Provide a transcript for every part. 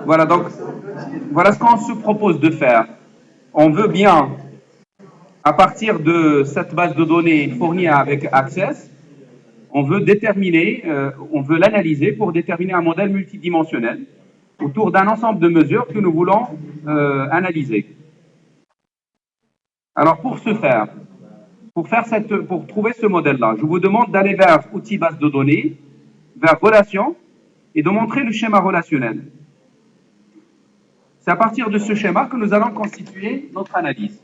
Voilà, donc, voilà ce qu'on se propose de faire. On veut bien, à partir de cette base de données fournie avec Access, on veut déterminer, on veut l'analyser pour déterminer un modèle multidimensionnel autour d'un ensemble de mesures que nous voulons analyser. Alors, pour trouver ce modèle-là, je vous demande d'aller vers outils base de données, vers relations, et de montrer le schéma relationnel. C'est à partir de ce schéma que nous allons constituer notre analyse.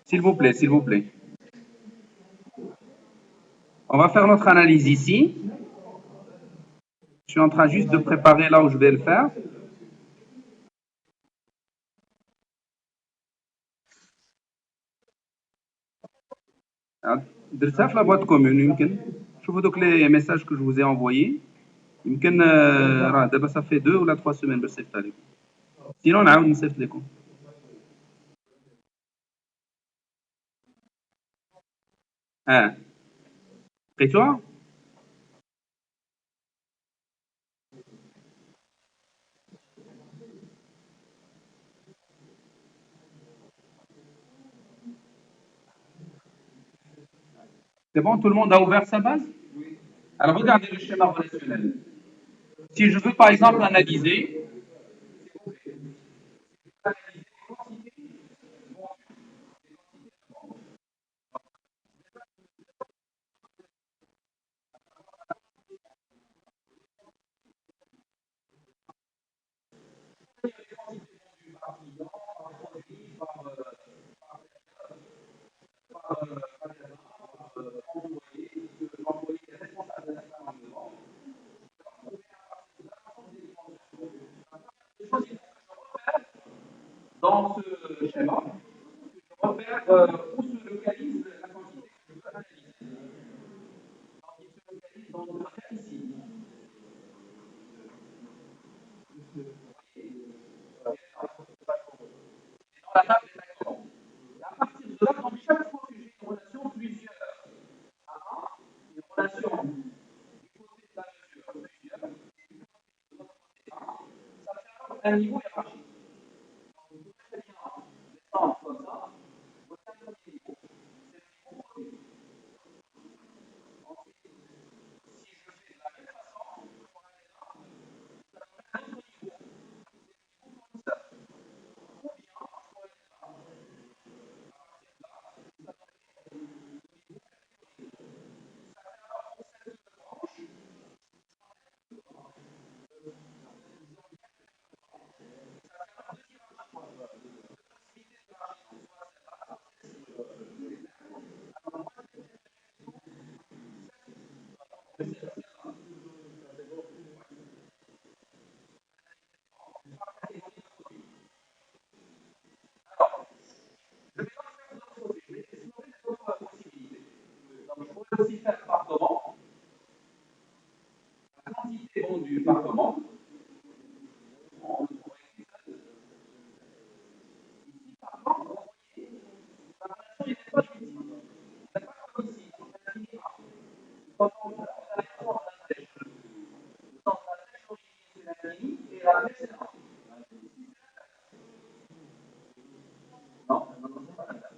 S'il vous plaît, s'il vous plaît. On va faire notre analyse ici. Je suis en train juste de préparer là où je vais le faire. درتها في la boîte commune يمكن شوفوا دوك les messages que je vous ai envoyés يمكن راه دابا ça fait 2 ou 3 semaines باش صيفط لكم sinon نعاود نصيفط لكم. اه لقيتوها. C'est bon, tout le monde a ouvert sa base. Alors regardez le schéma relationnel. Si je veux par exemple analyser dans ce schéma, je repère où se localise la quantité que je veux analyser. Donc, il se localise dans notre cas ici. Dans la table des actions. Et à partir de là, donc chaque fois que j'ai une relation plusieurs à 1, une relation du côté de la mesure plusieurs, et du côté de l'autre côté 1, ça fait alors un niveau hiérarchique. Donc, vous pouvez très bien descendre comme ça. Voici un premier niveau. C'est le niveau produit. Ensuite, si je fais de la même façon, pour aller là, ça donne un autre niveau. C'est le niveau fournisseur. Ou bien, je pourrais aller là, donc je pourrais aussi faire par commande, la quantité vendue par commande. On pourrait écrire ça ici par commande. Vous voyez, la relation n'est pas ultime. C'est pas comme ici, on a fini par. Quand on a les trois, on a la flèche. Le sens de la flèche origine, c'est l'infini, et la flèche, c'est l'infini. Non, non, non, c'est pas l'infini.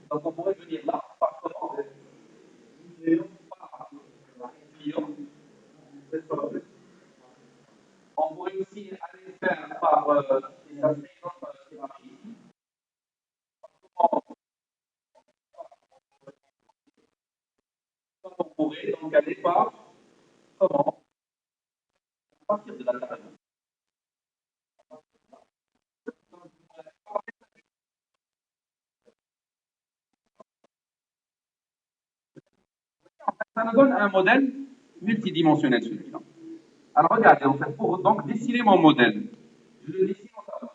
Donc on pourrait venir là, par comment? Par tuyau. On pourrait aussi aller faire par des aspects notre hiérarchie. On pourrait donc aller par comment? À partir de la taille. Ça nous donne un modèle multidimensionnel celui-là. Alors regardez, en fait, pour donc dessiner mon modèle, je le dessine en tableau.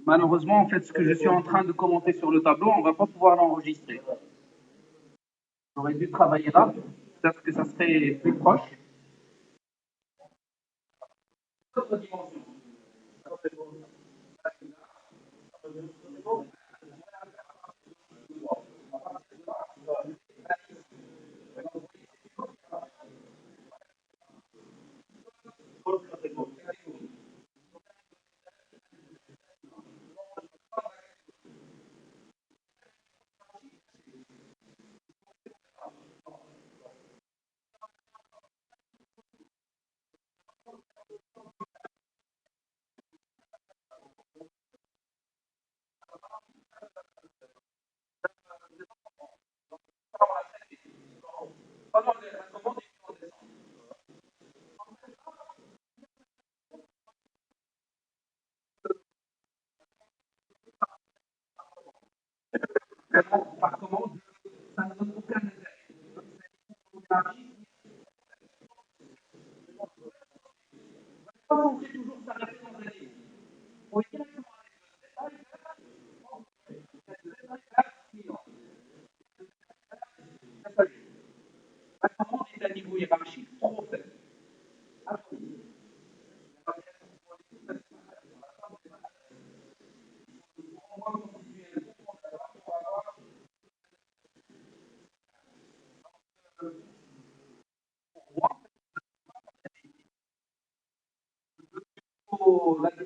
Malheureusement, en fait, ce que je suis en train de commenter sur le tableau, on ne va pas pouvoir l'enregistrer. J'aurais dû travailler là, peut-être que ça serait plus proche. Autre dimension. Par commande, ça ne donne aucun intérêt. Pas censé toujours s'arrêter dans un livre. On est directement la commande est un niveau hiérarchique trop faible.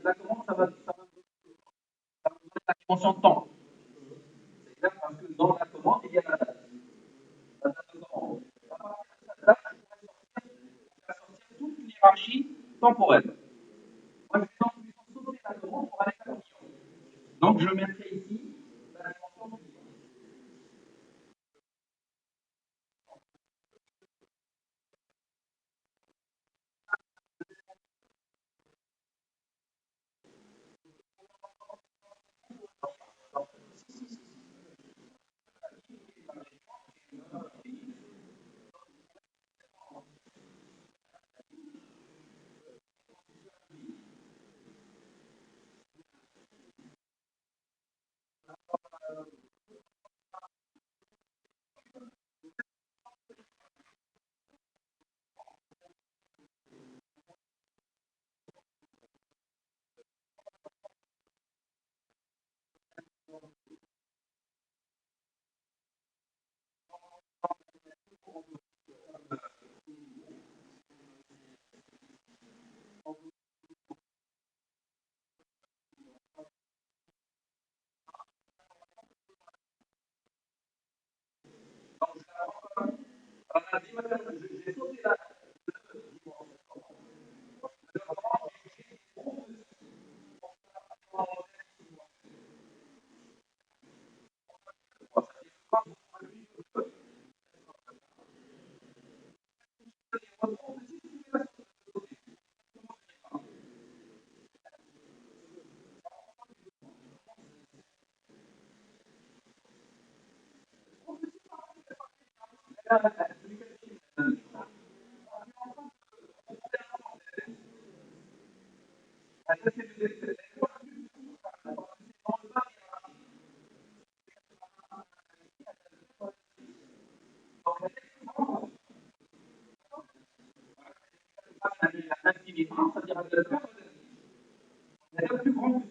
La commande, ça va donner la dimension de temps. C'est clair parce que dans la commande, il y a la date. La date de commande. À partir de cette date, on va sortir toute l'hierarchie temporelle. Moi, je vais donc plutôt sauter la commande pour aller à la mission. Donc, je mettrai ici la dimension de Infiniment, c'est-à-dire la plus grande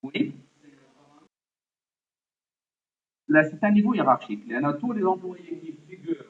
Oui. Là, c'est un niveau hiérarchique. Il y en a tous les employés qui figurent.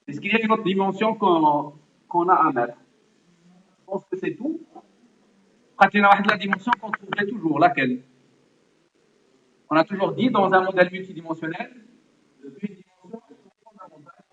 Est-ce qu'il y a une autre dimension qu'on a à mettre? Je pense que c'est tout. Il y a la dimension qu'on trouverait toujours, laquelle? On a toujours dit dans un modèle multidimensionnel, une dimension fondamentale.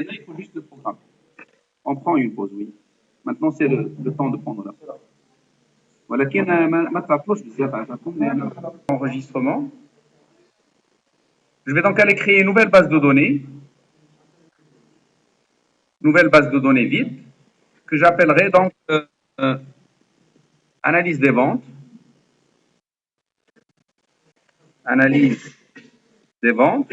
Il faut juste le programme. On prend une pause, oui. Maintenant, c'est le temps de prendre la pause. ولكن ما تعطلوش بزاف عشان enregistrement. Je vais donc aller créer une nouvelle base de données vide, que j'appellerai donc euh, analyse des ventes, analyse des ventes,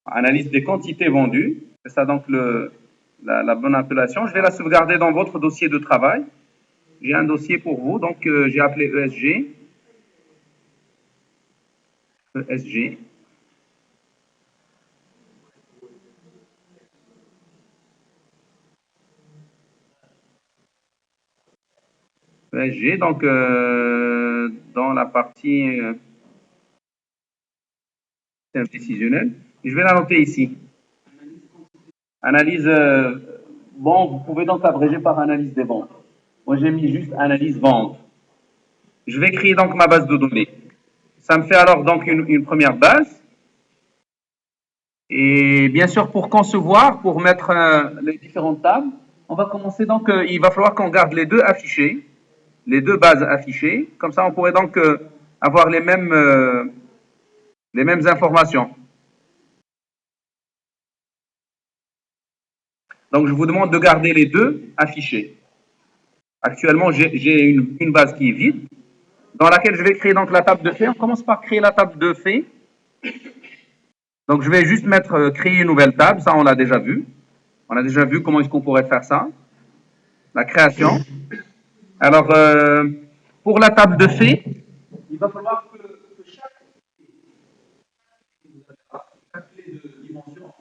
analyse des quantités vendues. C'est ça donc la bonne appellation. Je vais la sauvegarder dans votre dossier de travail. J'ai un dossier pour vous, donc j'ai appelé ESG. ESG. ESG, donc dans la partie décisionnelle. Je vais la noter ici. Analyse, bon, vous pouvez donc abréger par analyse des ventes. Moi, j'ai mis juste analyse vente. Je vais créer donc ma base de données. Ça me fait alors donc une première base. Et bien sûr, pour concevoir, pour mettre les différentes tables, on va commencer donc, il va falloir qu'on garde les deux affichés, les deux bases affichées. Comme ça, on pourrait donc avoir les mêmes informations. Donc, je vous demande de garder les deux affichés. Actuellement, j'ai une base qui est vide, dans laquelle je vais créer donc la table de fait. On commence par créer la table de fait. Donc, je vais juste mettre créer une nouvelle table. Ça, on l'a déjà vu. On a déjà vu comment est-ce qu'on pourrait faire ça. La création. Alors, pour la table de fait, il va falloir que chaque clé de dimension.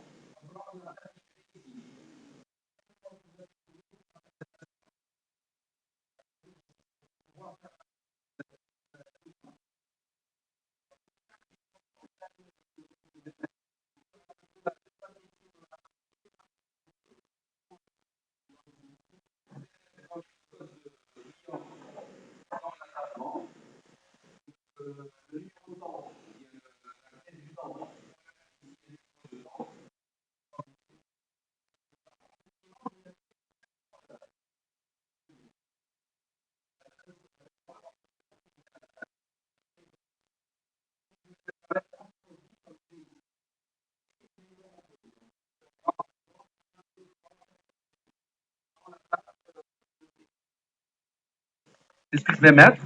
C'est ce que je vais mettre.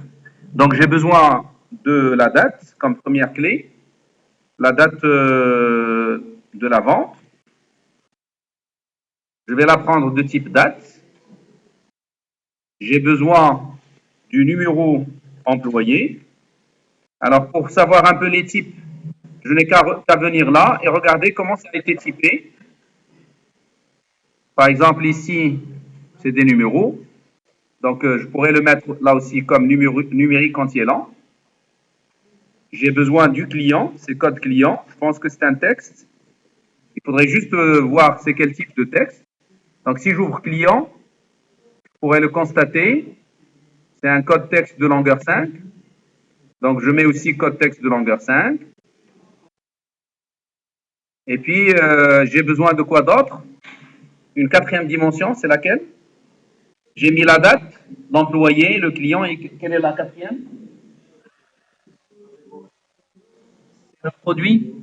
Donc, j'ai besoin de la date comme première clé, la date de la vente. Je vais la prendre de type date. J'ai besoin du numéro employé. Alors, pour savoir un peu les types, je n'ai qu'à venir là et regarder comment ça a été typé. Par exemple, ici, c'est des numéros. Donc, je pourrais le mettre là aussi comme numérique entier lent. J'ai besoin du client, c'est code client. Je pense que c'est un texte. Il faudrait juste voir c'est quel type de texte. Donc, si j'ouvre client, je pourrais le constater. C'est un code texte de longueur 5. Donc, je mets aussi code texte de longueur 5. Et puis, j'ai besoin de quoi d'autre? Une quatrième dimension, c'est laquelle? J'ai mis la date, l'employé, le client, et quelle est la quatrième? Le produit.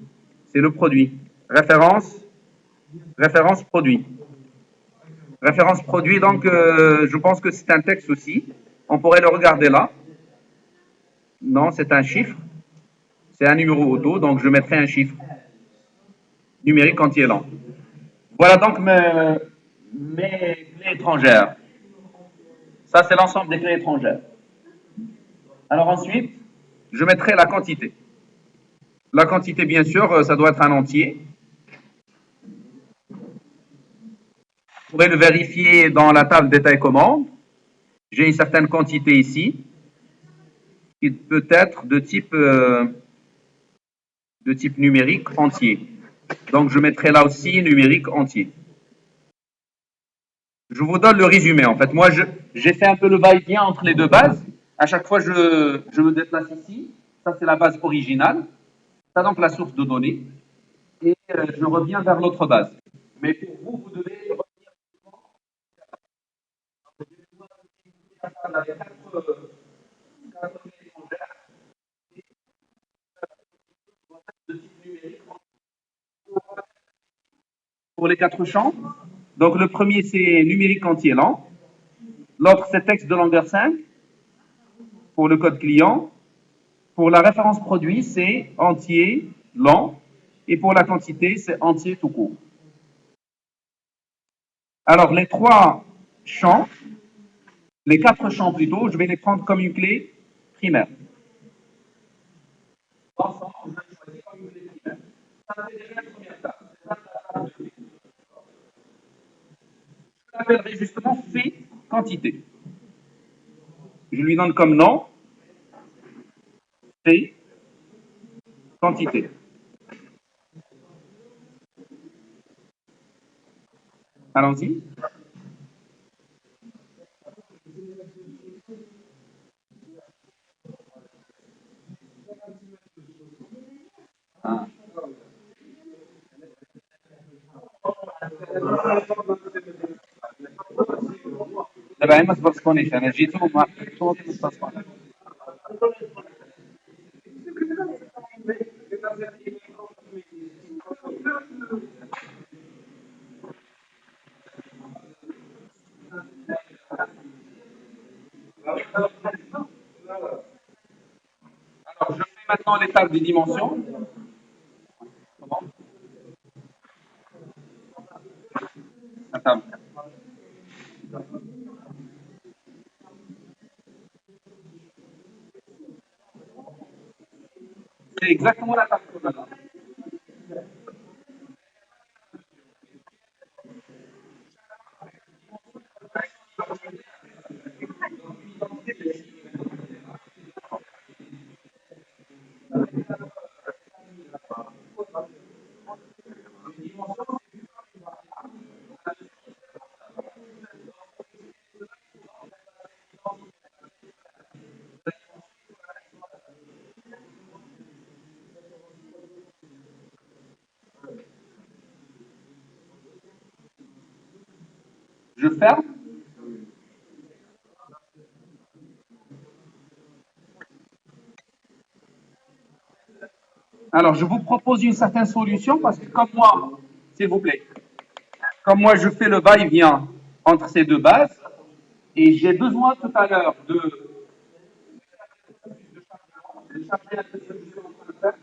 C'est le produit. Référence, référence produit. Référence produit, donc je pense que c'est un texte aussi. On pourrait le regarder là. Non, c'est un chiffre. C'est un numéro auto, donc je mettrai un chiffre numérique entier lent. Voilà donc mes clés étrangères. Ça, c'est l'ensemble des clés étrangères. Alors ensuite, je mettrai la quantité. La quantité, bien sûr, ça doit être un entier. Vous pourrez le vérifier dans la table détail commande. J'ai une certaine quantité ici, qui peut être de type numérique entier. Donc, je mettrai là aussi numérique entier. Je vous donne le résumé. En fait, moi, j'ai fait un peu le va-et-vient entre les deux bases. À chaque fois, je me déplace ici. Ça, c'est la base originale. Ça, donc, la source de données. Et je reviens vers l'autre base. Mais pour vous, vous devez revenir avec quatre clés étrangères de type numérique pour les quatre champs. Donc, le premier, c'est numérique entier lent. L'autre, c'est texte de longueur 5 pour le code client. Pour la référence produit, c'est entier, long. Et pour la quantité, c'est entier tout court. Alors, les trois champs, les quatre champs plutôt, je vais les prendre comme une clé primaire. Ensemble, je vais choisir comme une clé primaire. Ça, c'est déjà la première étape. C'est ça, la table de clé. Je l'appellerai justement fait quantité. Je lui donne comme nom fait quantité. Allons-y. Ah. طبعا ما تبصقونيش انا جيت وما صوت مستسقون. Alors, je fais maintenant l'étape des dimensions. Attends. C'est exactement la table qu'on a là. Je ferme. Alors, je vous propose une certaine solution parce que comme moi, s'il vous plaît, comme moi je fais le va-et-vient entre ces deux bases et j'ai besoin tout à l'heure de charger la solution en train de faire.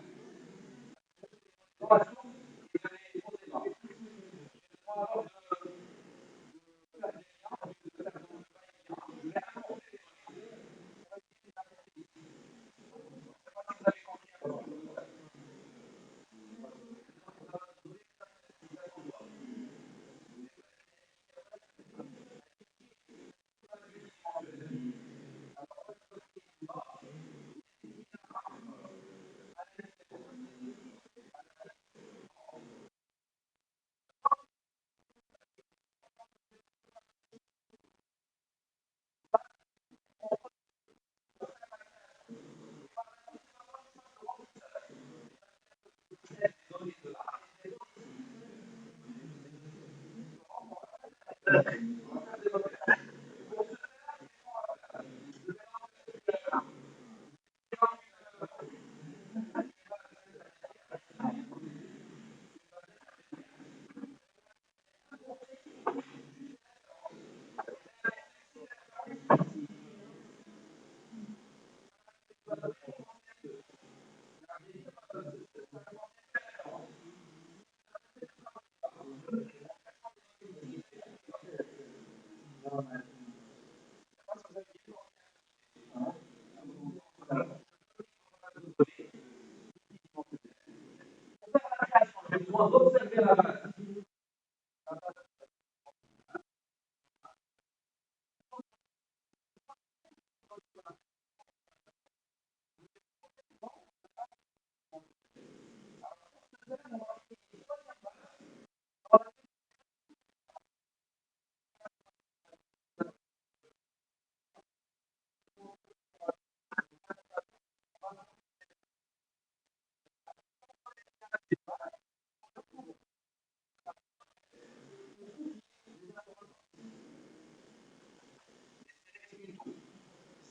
J'ai besoin d'observer la base.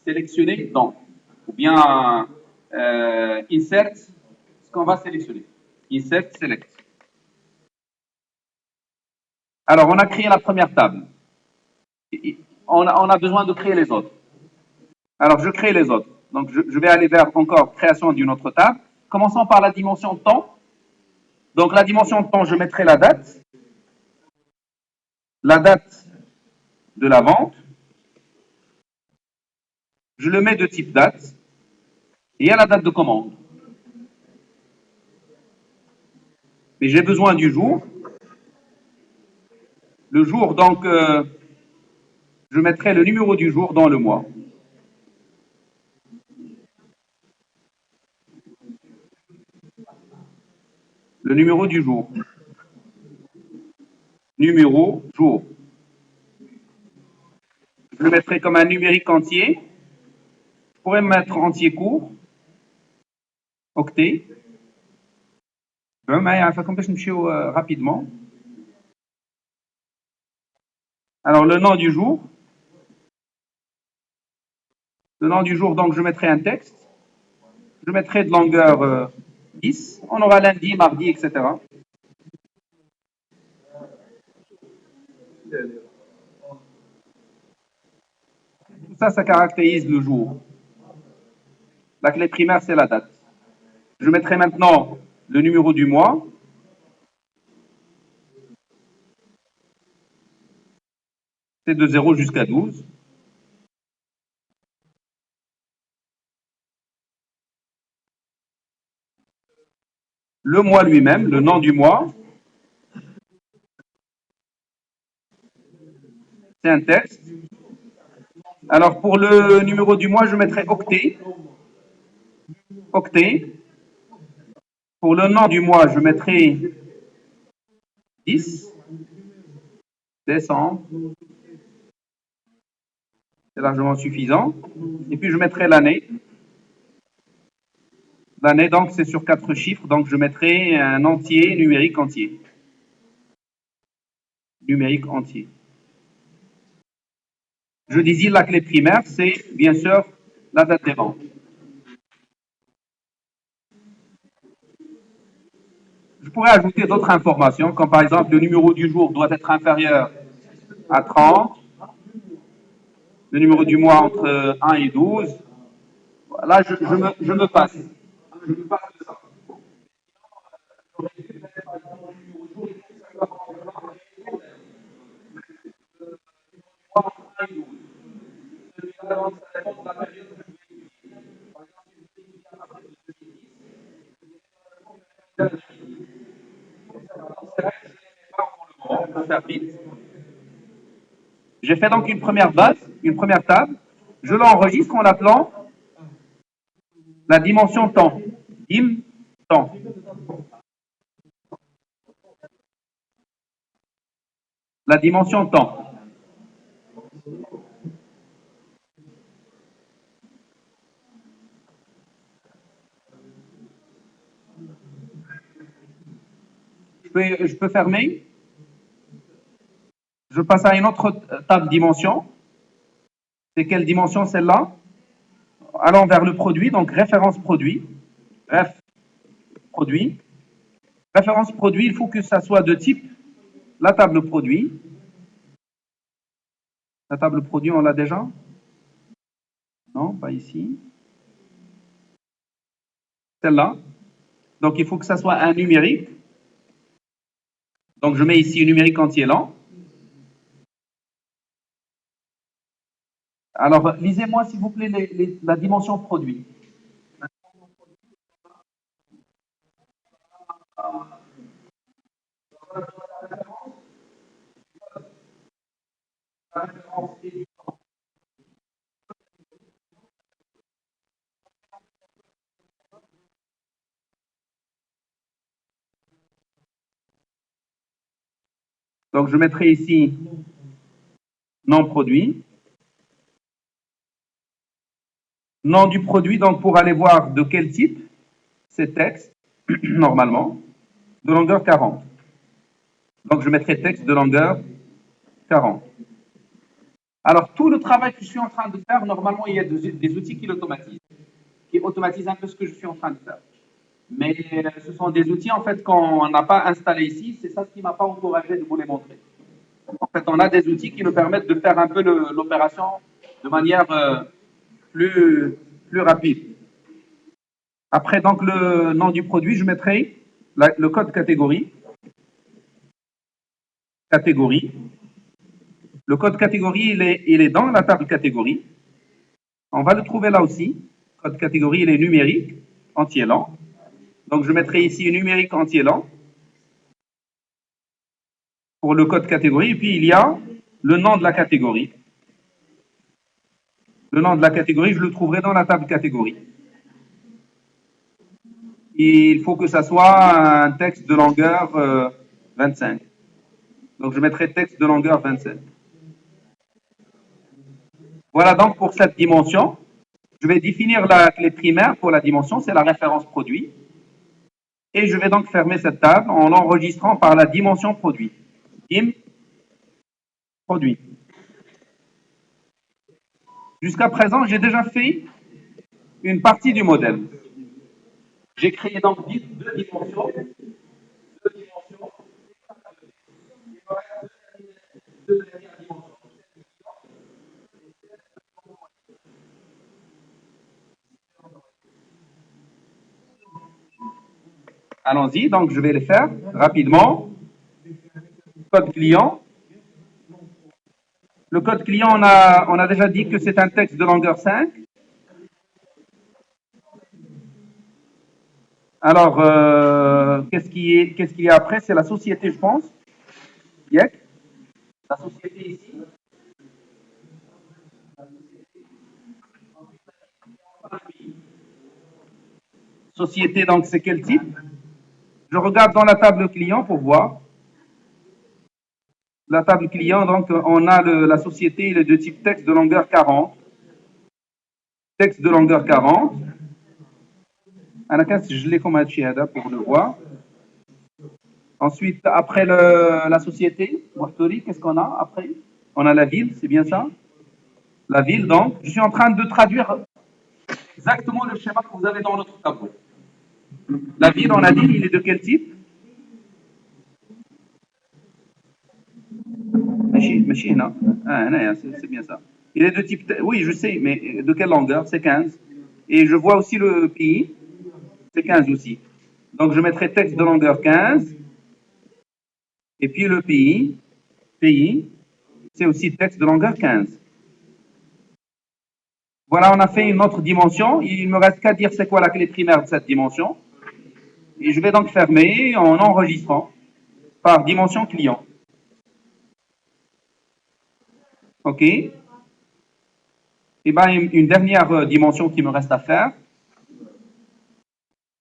Sélectionner dans, ou bien insert ce qu'on va sélectionner. Insert, select. Alors, on a créé la première table. on a besoin de créer les autres. Alors, je crée les autres. Donc, je vais aller vers encore création d'une autre table. Commençons par la dimension temps. Donc, la dimension temps, je mettrai la date de la vente. Je le mets de type date. Et il y a la date de commande. Mais j'ai besoin du jour. Le jour, donc, je mettrai le numéro du jour dans le mois. Le numéro du jour. Numéro, jour. Je le mettrai comme un numérique entier. Je pourrais mettre entier court. Octet. Rapidement. Alors, le nom du jour. Le nom du jour, donc, je mettrai un texte. Je mettrai de longueur 10. On aura lundi, mardi, etc. Tout ça, ça caractérise le jour. La clé primaire, c'est la date. Je mettrai maintenant le numéro du mois. C'est de 0 jusqu'à 12. Le mois lui-même, le nom du mois, c'est un texte. Alors, pour le numéro du mois, je mettrai octet. Octet. Pour le nom du mois, je mettrai 10. Décembre. C'est largement suffisant. Et puis, je mettrai l'année. L'année, donc, c'est sur 4 chiffres. Donc, je mettrai un entier, numérique entier. Numérique entier. Je disais, la clé primaire, c'est bien sûr la date des ventes. Je pourrais ajouter d'autres informations, comme par exemple le numéro du jour doit être inférieur à 30, le numéro du mois entre 1 et 12. Là, je me passe. Je me passe de ça. J'ai fait donc une première base, une première table. Je l'enregistre en l'appelant la dimension temps. Dim, temps. La dimension temps. Je peux fermer. Je passe à une autre table dimension. C'est quelle dimension celle-là? Allons vers le produit, donc référence produit. Ref, produit. Référence produit, il faut que ça soit de type la table produit. La table produit, on l'a déjà? Non, pas ici. Celle-là. Donc, il faut que ça soit un numérique. Donc, je mets ici un numérique entier lent. Alors, lisez-moi, s'il vous plaît, la dimension produit. Donc, je mettrai ici nom produit. Nom du produit, donc pour aller voir de quel type, c'est texte, normalement, de longueur 40. Donc, je mettrai texte de longueur 40. Alors, tout le travail que je suis en train de faire, normalement, il y a des outils qui l'automatisent, qui automatisent un peu ce que je suis en train de faire. Mais ce sont des outils, en fait, qu'on n'a pas installés ici. C'est ça ce qui ne m'a pas encouragé de vous les montrer. En fait, on a des outils qui nous permettent de faire un peu l'opération de manière plus, plus rapide. Après, donc, le nom du produit, je mettrai le code catégorie. Catégorie. Le code catégorie, il est dans la table catégorie. On va le trouver là aussi. Code catégorie, il est numérique, entier lent. Donc, je mettrai ici numérique entier lent pour le code catégorie. Et puis, il y a le nom de la catégorie. Le nom de la catégorie, je le trouverai dans la table catégorie. Il faut que ça soit un texte de longueur 25. Donc, je mettrai texte de longueur 27. Voilà donc pour cette dimension. Je vais définir la clé primaire pour la dimension, c'est la référence produit. Et je vais donc fermer cette table en l'enregistrant par la dimension produit. Dim, produit. Jusqu'à présent, j'ai déjà fait une partie du modèle. J'ai créé donc deux dimensions. Deux dimensions. Deux dernières dimensions. Allons-y, donc je vais les faire rapidement. Code client. Le code client, on a déjà dit que c'est un texte de longueur 5. Alors, qu'est-ce qu'il y a après? C'est la société, je pense. Yek. La société ici. Société, donc c'est quel type? Je regarde dans la table client pour voir. La table client, donc on a la société, il est de type texte de longueur 40. Texte de longueur 40. Je l'ai comme un pour le voir. Ensuite, après la société, qu'est-ce qu'on a après? On a la ville, c'est bien ça? La ville, donc. Je suis en train de traduire exactement le schéma que vous avez dans notre tableau. La ville, on a dit, il est de quel type? C'est bien ça. Il est de type. Oui, je sais, mais de quelle longueur? C'est 15. Et je vois aussi le pays, c'est 15 aussi. Donc je mettrai texte de longueur 15. Et puis le pays, c'est aussi texte de longueur 15. Voilà, on a fait une autre dimension. Il me reste qu'à dire c'est quoi la clé primaire de cette dimension. Et je vais donc fermer en enregistrant par dimension client. OK. Et bien, une dernière dimension qui me reste à faire.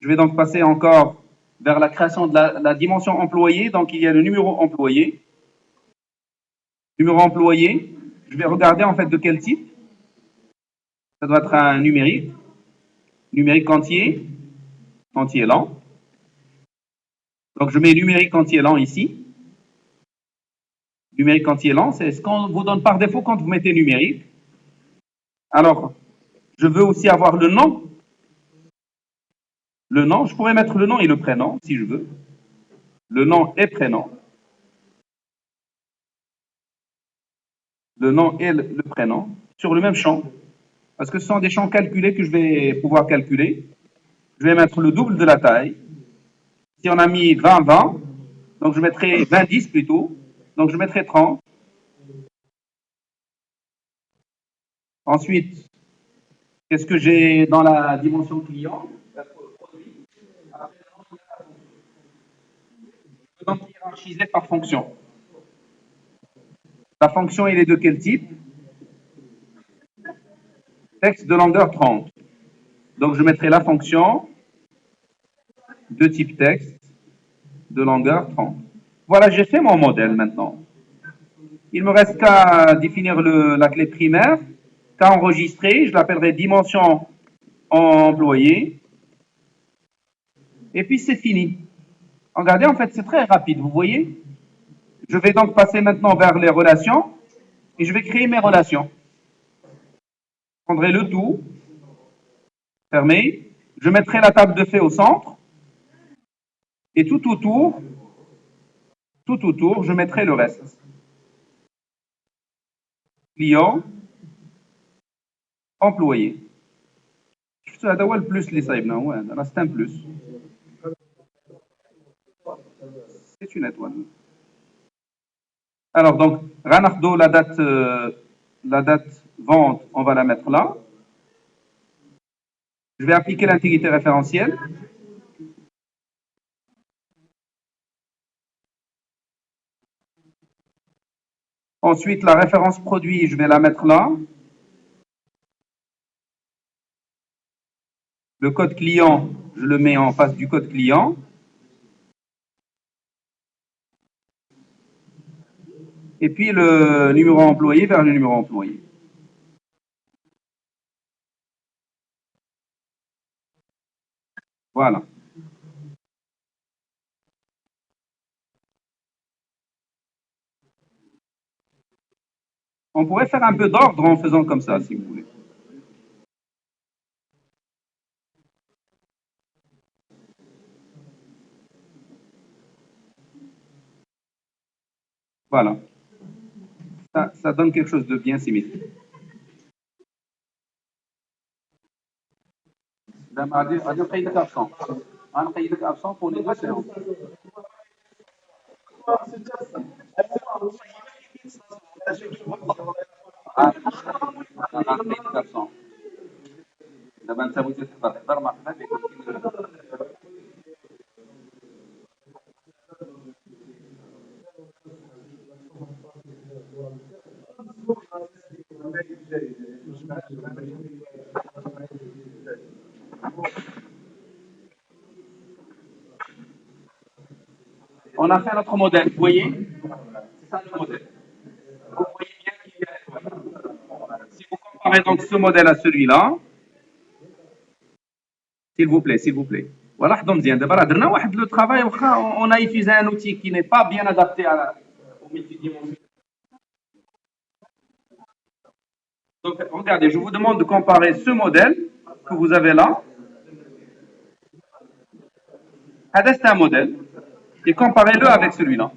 Je vais donc passer encore vers la création de la dimension employé. Donc, il y a le numéro employé. Numéro employé, je vais regarder en fait de quel type. Ça doit être un numérique. Numérique entier. Entier lent. Donc, je mets numérique entier lent ici. Numérique entier lent, c'est ce qu'on vous donne par défaut quand vous mettez numérique. Alors, je veux aussi avoir le nom. Le nom, je pourrais mettre le nom et le prénom, si je veux. Le nom et prénom. Le nom et le prénom sur le même champ. Parce que ce sont des champs calculés que je vais pouvoir calculer. Je vais mettre le double de la taille. Si on a mis 20, 20, donc je mettrai 20, 10 plutôt. Donc je mettrai 30. Ensuite, qu'est-ce que j'ai dans la dimension client? Je peux donc hiérarchiser par fonction. La fonction, elle est de quel type? Texte de longueur 30. Donc je mettrai la fonction de type texte de longueur 30. Voilà, j'ai fait mon modèle maintenant. Il me reste qu'à définir la clé primaire, qu'à enregistrer. Je l'appellerai dimension employé. Et puis c'est fini. Regardez, en fait, c'est très rapide, vous voyez? Je vais donc passer maintenant vers les relations et je vais créer mes relations. Je prendrai le tout, fermé. Je mettrai la table de fait au centre et tout autour, je mettrai le reste. client, employé. هذا هو البلوس اللي صايبنا هو هذا راه c'est un plus. C'est une étoile. Alors donc غناخدو la date vente, on va la mettre là. Je vais appliquer l'intégrité référentielle. Ensuite, la référence produit, je vais la mettre là. Le code client, je le mets en face du code client. Et puis le numéro employé vers le numéro employé. Voilà. On pourrait faire un peu d'ordre en faisant comme ça, si vous voulez. Voilà. Ça donne quelque chose de bien symétrique. هنقيدك absent. هنقيدك absent pour les deux séances. هنقيدك absent. دابا انت بغيتي تحضر مرحبا بك. On a fait notre modèle, vous voyez? C'est ça le modèle. Vous voyez bien qu'il y a l'étoile. Si vous comparez donc ce modèle à celui-là, s'il vous plaît, s'il vous plaît. Voilà, دابا راه درنا واحد لو travail واخا on a utilisé un outil qui n'est pas bien adapté au multidimensionnel. Donc regardez, je vous demande de comparer ce modèle que vous avez là. C'est un modèle et comparez-le avec celui-là.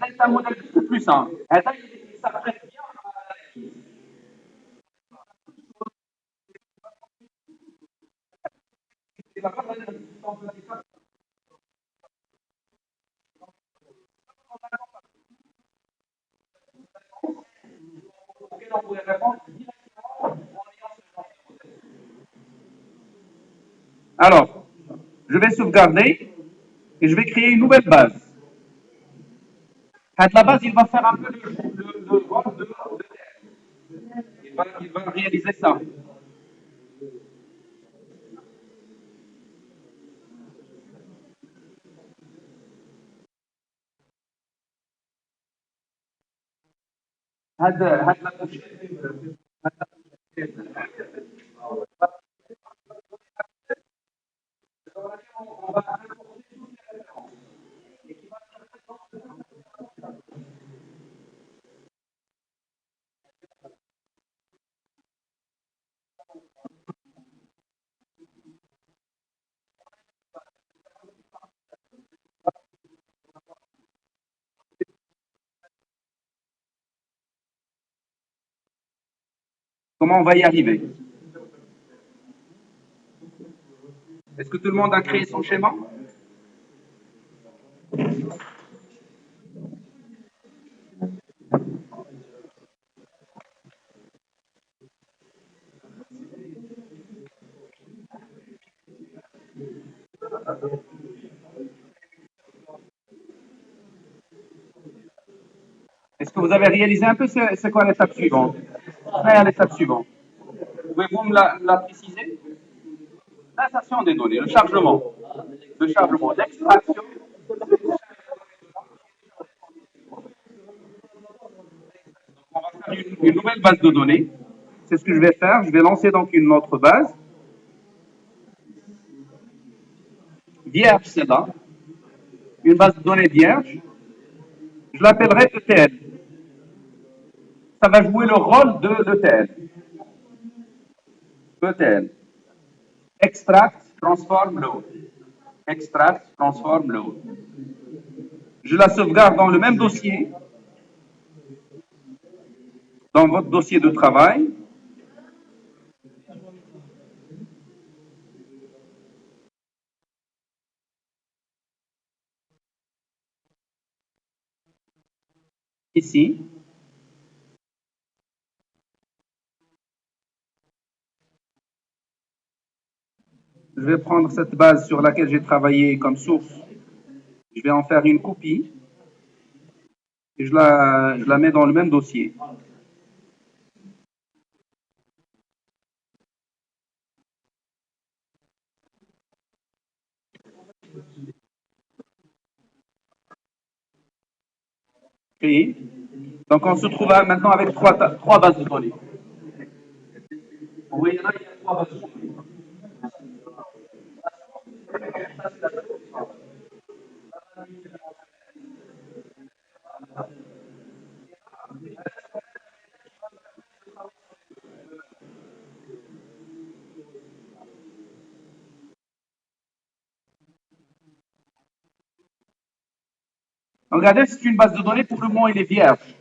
C'est un modèle beaucoup plus simple. Il s'apprête bien à l'analyse. Auquel on pourrait répondre directement en ayant ce genre de modèle. Alors, je vais sauvegarder et je vais créer une nouvelle base. À la base, il va faire un peu le rôle de terre. Il va réaliser ça. هاد Comment on va y arriver? Est-ce que tout le monde a créé son schéma? Est-ce que vous avez réalisé un peu c'est quoi l'étape suivante? L'étape suivante. Pouvez-vous me la préciser? L'insertion des données, le chargement, l'extraction. On va faire une nouvelle base de données. C'est ce que je vais faire. Je vais lancer donc une autre base. Vierge, c'est là. Une base de données vierge. Je l'appellerai ETL. Ça va jouer le rôle de l'ETL. ETL. Extract, transform, load. Extract, transform, load. Je la sauvegarde dans le même dossier. dans votre dossier de travail. Ici. Je vais prendre cette base sur laquelle j'ai travaillé comme source. Je vais en faire une copie et je la mets dans le même dossier. Créé. Donc on se trouve maintenant avec trois bases de données. Vous voyez là, il y a trois bases de données. Regardez, c'est une base de données, pour le moment, il est vierge.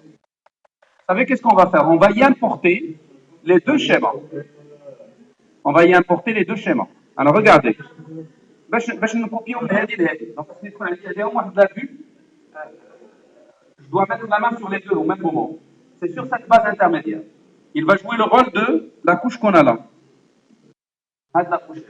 Vous savez qu'est-ce qu'on va faire? On va y importer les deux schémas. On va y importer les deux schémas. Alors regardez. باش نكوبيو من هذه لهذه. Donc باش يكون عندي اليوم واحد لا vue, je dois mettre la main sur les deux au même moment. C'est sur cette base intermédiaire. Il va jouer le rôle de la couche qu'on a là. هذه la couche.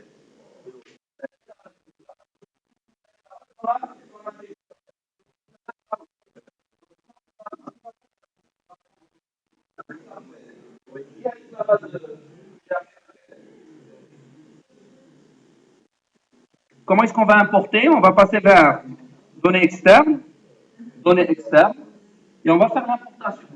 Comment est-ce qu'on va importer? On va passer vers données externes, et on va faire l'importation.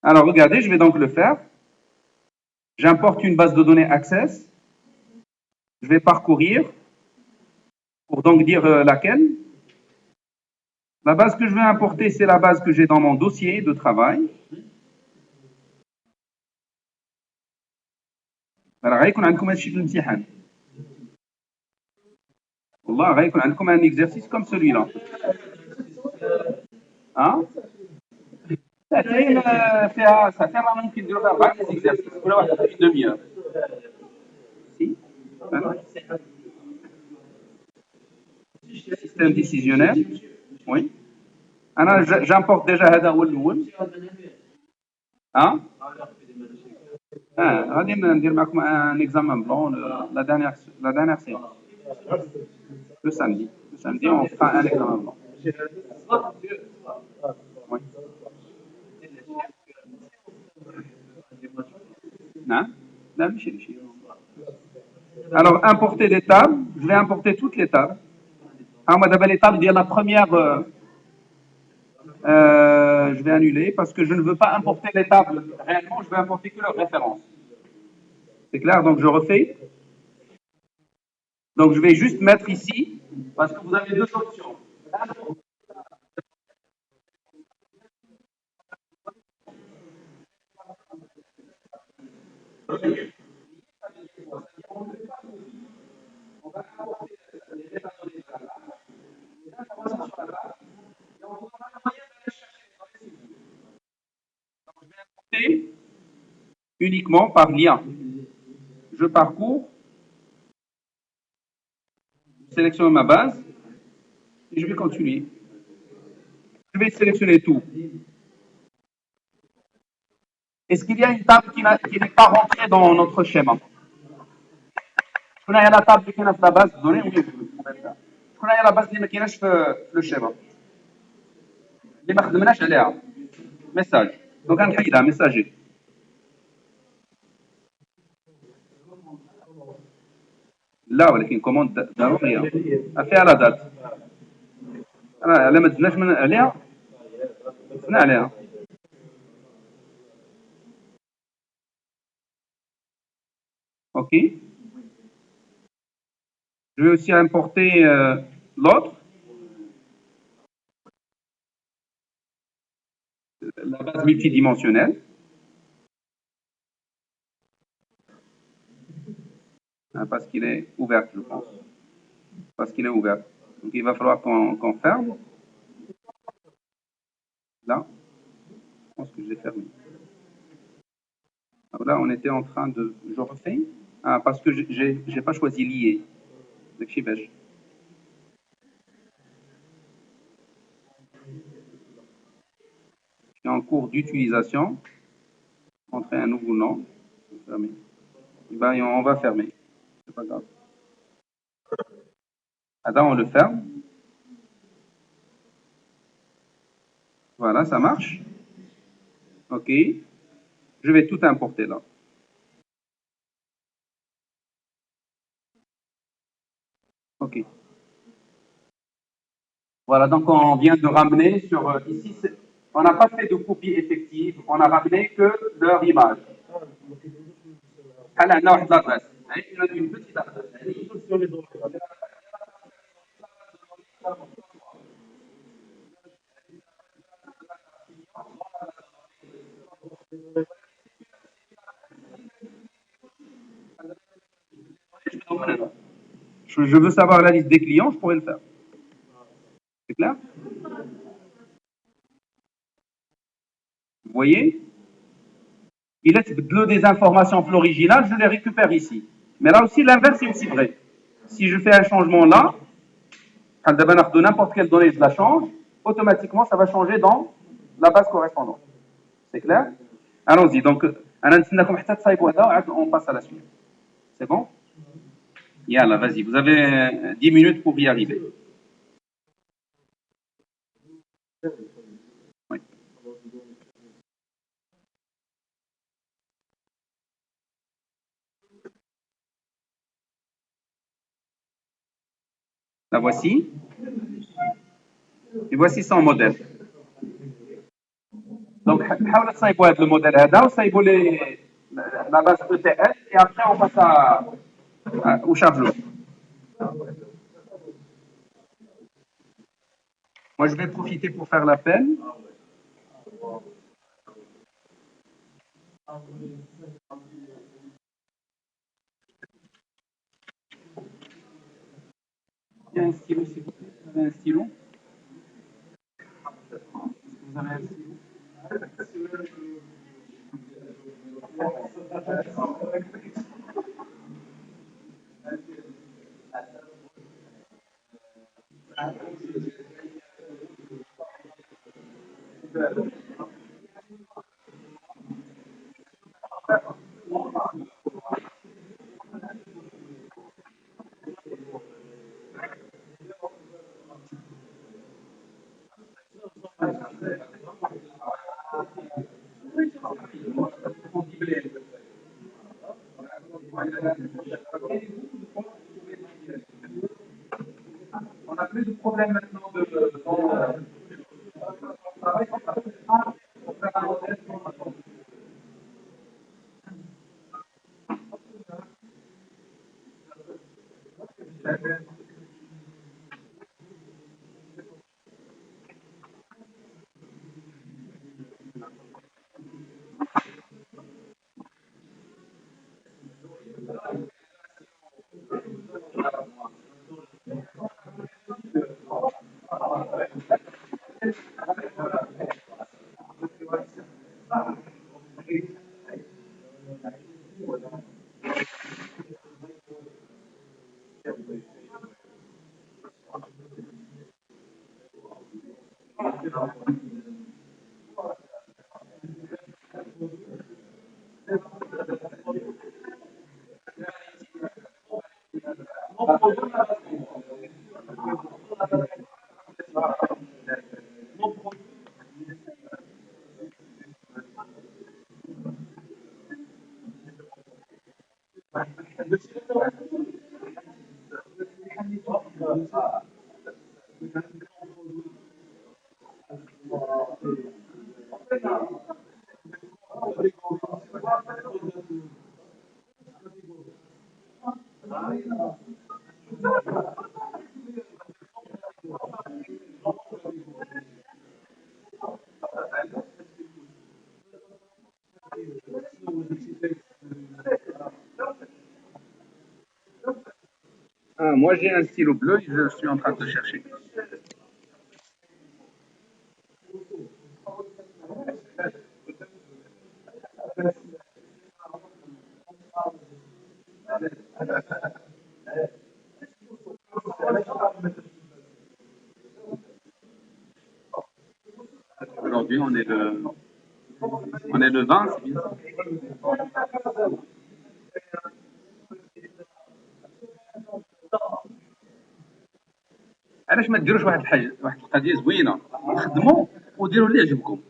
Alors regardez, je vais donc le faire. J'importe une base de données Access. Je vais parcourir pour donc dire laquelle. La base que je vais importer, c'est la base que j'ai dans mon dossier de travail. Alors, غيكون عندكم هذا الشيء في الامتحان. والله غيكون عندكم un exercice comme celui-là. Hein? ساعتين فيها ساعتين راه ممكن نديروا فيها 4 exercices كل واحد في demi-heure. Si. Système décisionnel. Oui. J'importe déjà هذا هو الأول. Hein? غادي ندير معكم un examen blanc la dernière séance. Le samedi. Le samedi, on fera un examen blanc. Oui. Non? لا ماشي هادشي. Alors, importer des tables. Je vais importer toutes les tables. هما دابا les tables ديال la première. Je vais annuler parce que je ne veux pas importer les tables réellement, je veux importer que leurs références. C'est clair? Donc je refais. Donc je vais juste mettre ici, parce que vous avez deux options. On va importer les références de la base, les informations sur la base, et on trouvera le moyen d'aller chercher dans les sites. Donc je vais importer uniquement par lien. Je parcours, je sélectionne ma base et je vais continuer. Je vais sélectionner tout. Est-ce qu'il y a une table qui n'est pas rentrée dans notre schéma? شكون هي لا table اللي كاينه في la base de données? شكون هي لا base اللي ما كايناش في le schéma اللي ما خدمناش عليها؟ ميساج. دونك غنحيدها ميساجي. لا ولكن كوموند ضروريه فيها لا دات. انا الا ما دزناش من عليها دزنا عليها. Ok. Je vais aussi importer l'autre. la base multidimensionnelle. Hein, parce qu'il est ouvert, je pense. Parce qu'il est ouvert. Donc il va falloir qu'on ferme. Là, je pense que je l'ai fermé. Alors là, on était en train de. Je refais. Ah, parce que j'ai pas choisi lié. Donc, je suis en cours d'utilisation. Entrer un nouveau nom. Fermer. Et ben, on va fermer. C'est pas grave. Attends, on le ferme. Voilà, ça marche. OK. Je vais tout importer là. OK. Voilà, donc on vient de ramener sur ici, on n'a pas fait de copie effective, on a ramené que leur image. Elle a une adresse, une petite adresse. Je veux savoir la liste des clients, je pourrais le faire. C'est clair? Vous voyez? Il est des informations l'original, je les récupère ici. Mais là aussi, l'inverse est aussi vrai. Si je fais un changement là, de n'importe quelle donnée, je la change, automatiquement, ça va changer dans la base correspondante. C'est clair? Allons-y. Donc, on passe à la suite. C'est bon? Yalla, vas-y. Vous avez 10 minutes pour y arriver. Oui. La voici. Et voici son modèle. Donc, حاولوا تصايبوا هذا الموديل هذا وصايبوا لي la base ETL et après on passe au chargeur. Moi, je vais profiter pour faire l'appel. Il y a un stylo, s'il vous plaît. Vous avez un stylo? Vous avez un stylo? On n'a plus de problème maintenant travail. On fait un modèle. Moi, j'ai un stylo bleu et je suis en train de le chercher. Aujourd'hui, on est le 20, c'est bien ça. علاش ما ديروش واحد الحاجه، واحد القضيه زوينه، خدموا وديروا اللي يعجبكم.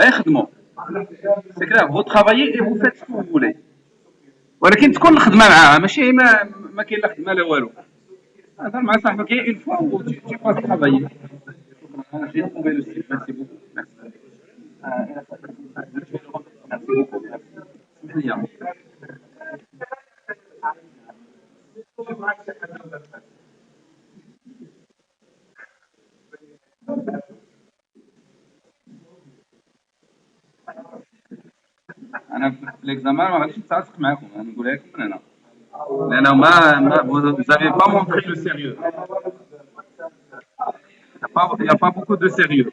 اي خدموا، سي كلاغ فو ترافايي اي فو فيت سكو فو فولي، ولكن تكون الخدمه معاها، ماشي ما كاين لا خدمه لا والو. هضر مع صاحبك غير اون فوا و تي باس ترافايي. جي trouvé le site, merci beaucoup. Merci. Merci beaucoup. Merci bien. انا في الاكزامان ما غاديش نتعاطف معاكم، انا نقولها لكم من هنا، لانه ما vous avez pas montré le sérieux. Il y a pas beaucoup de sérieux.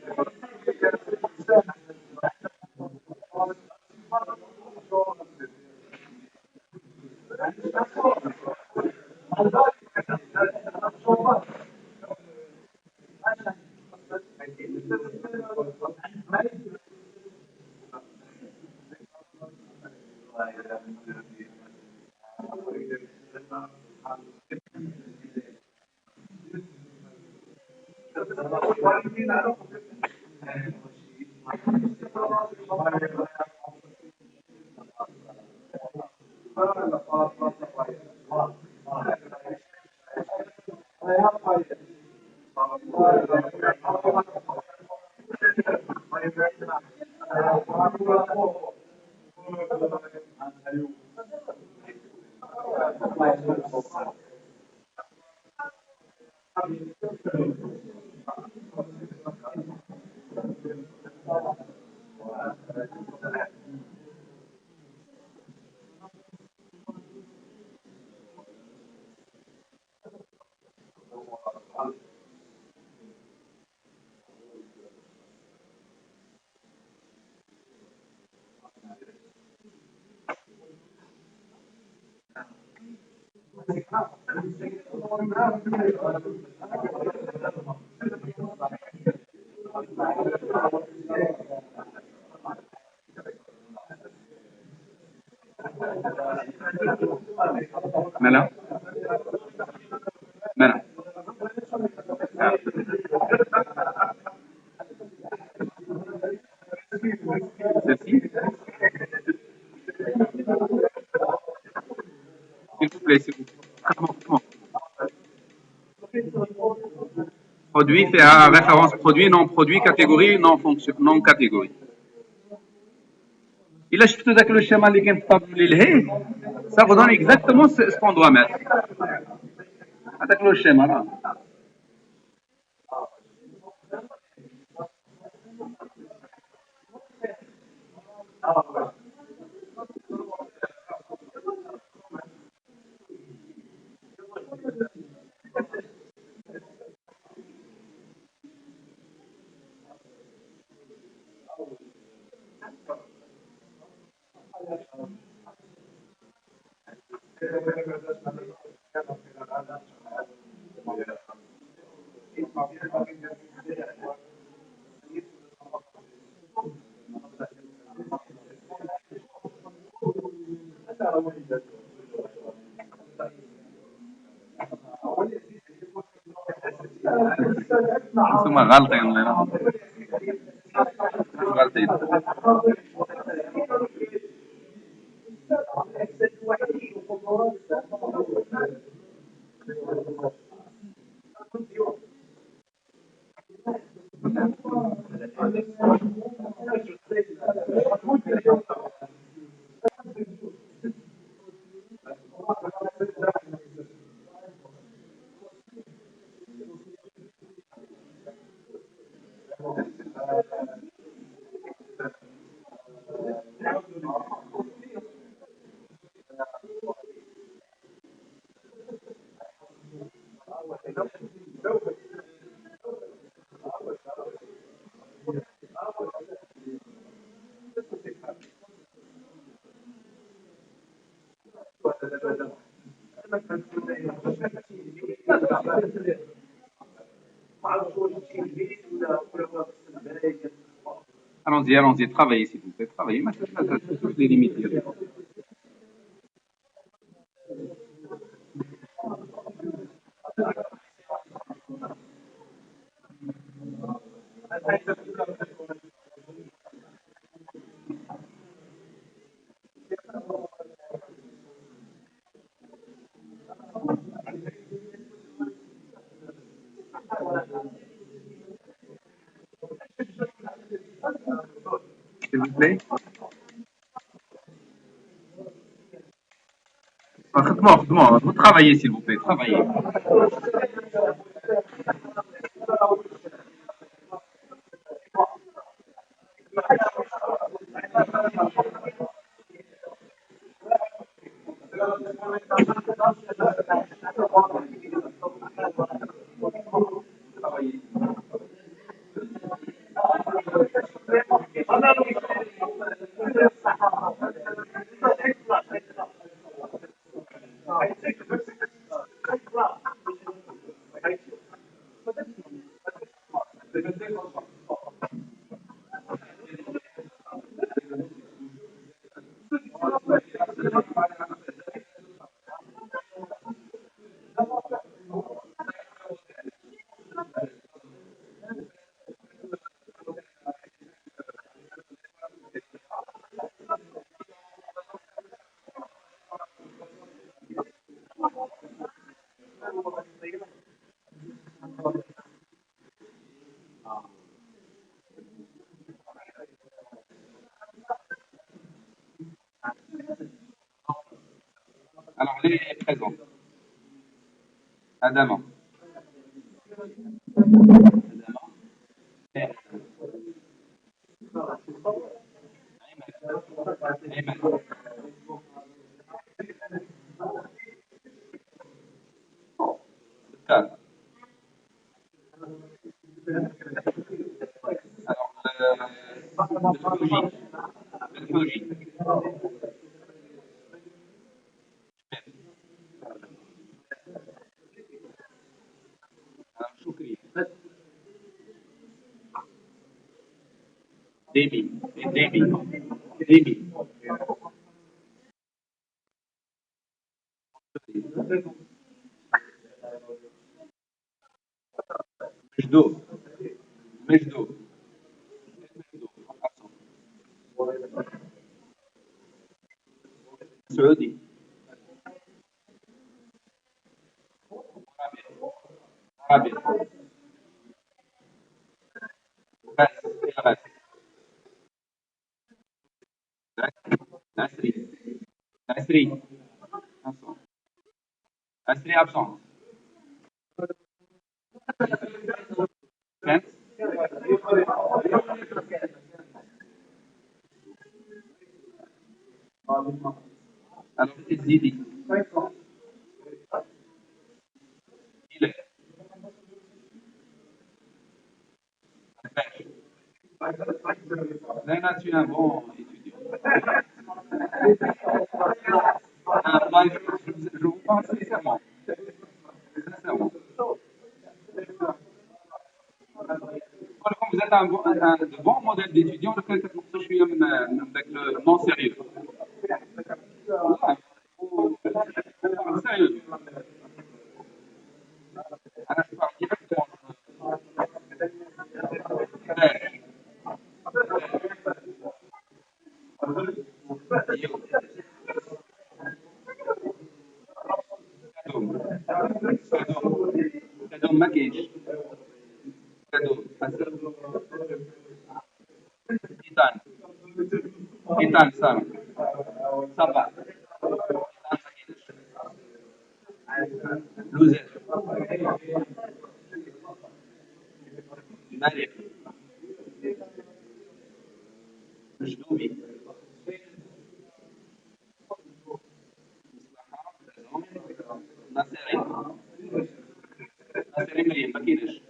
مالا مالا celle-ci, s'il vous plaît, s'il vous plaît. Traitement. Produit fait à référence produit, non produit, catégorie, non fonction, non catégorie. Il a شفتوا ذاك لو schéma اللي كان في الطابلو اللي لهيه، ça vous donne exactement ce qu'on doit mettre. هذاك لو schéma là. انتم غالطين والله، غالطين. Allons-y, allons-y, travaillez s'il vous plaît, travaillez. ما تشوفوش les limites ديالكم. S'il vous plaît. خدموه vous travaillez s'il vous plaît, travaillez. Alors, les présents. Adama. Ayman. Tal. Alors, le Fuji. Alors, Choukri. Demi. Demi. Demi. Mejdo. Mejdo. Saoudi. Arabi. Bas. Bas. Nasri. Nasri. Absent. Nasri absent. Kent. Alors, Zidi. Il est. Là, tu es un bon étudiant. Moi, je vous pense sincèrement. Sincèrement. Comme vous êtes un de bons modèles d'étudiants, lequel je suis avec le non sérieux. Sérieux. أنا أشوف directement. كادو ما كاينش كادو تيتان تيتان صافي صافا لوزير مالك مشدوبي ناصري ناصري مليان ما كاينش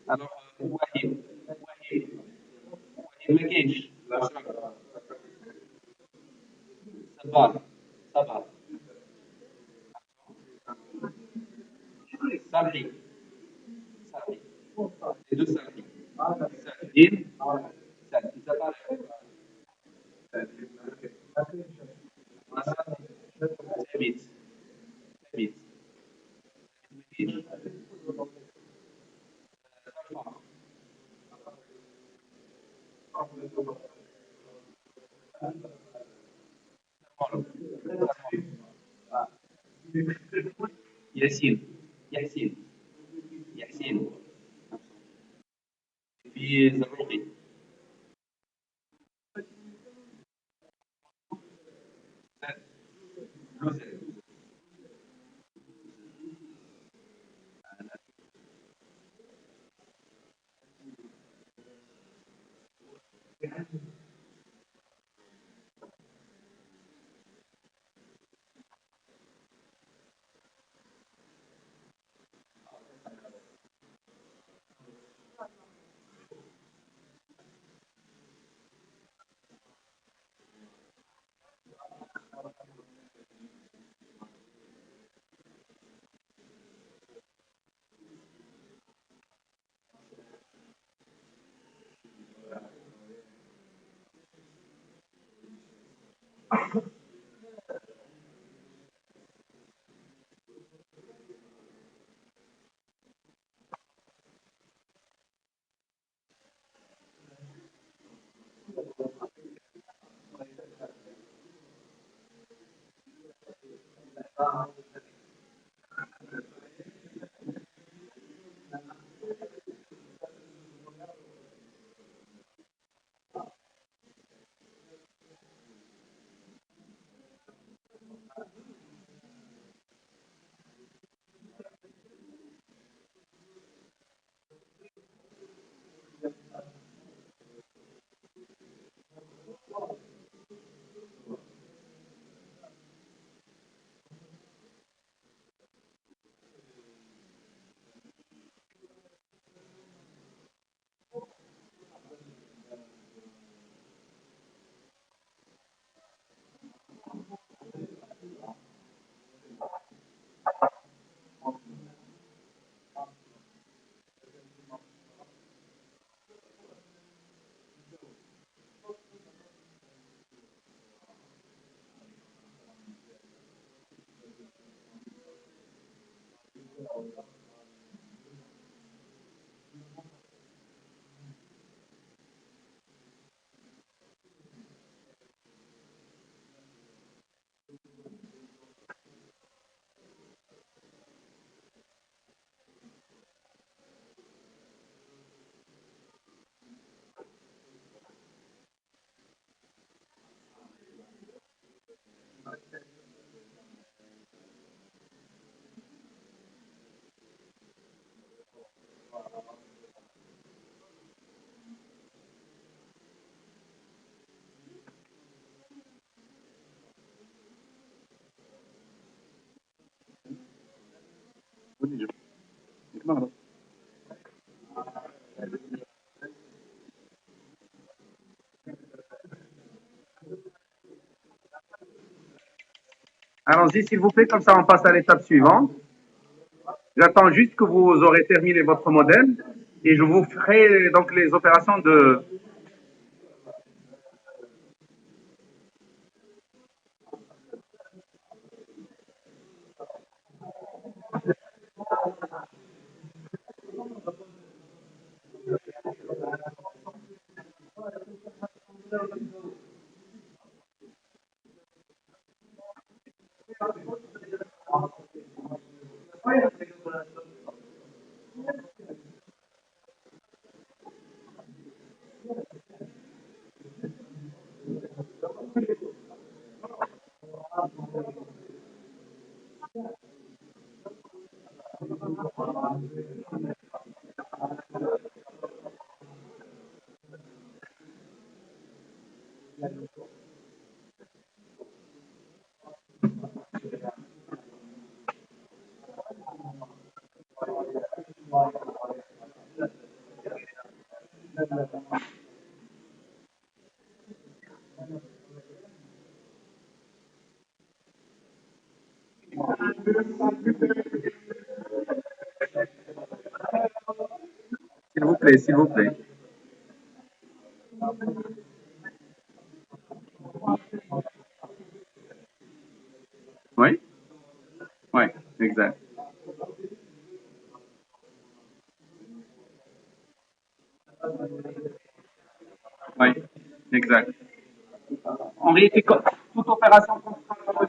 Alors, Wahid, Wahid ما كاينش صباح صباح صالحي صالحي les deux صالحي سالدين سالدين ثابت ثابت ما كاينش ياسين يحسين يحسين في زروقي لوزة Allons-y, s'il vous plaît, comme ça on passe à l'étape suivante. J'attends juste que vous aurez terminé votre modèle et je vous ferai donc les opérations de. S'il vous plaît, s'il vous plaît. Oui? Oui, exact. Oui, exact. En réalité, toute opération qu'on fera,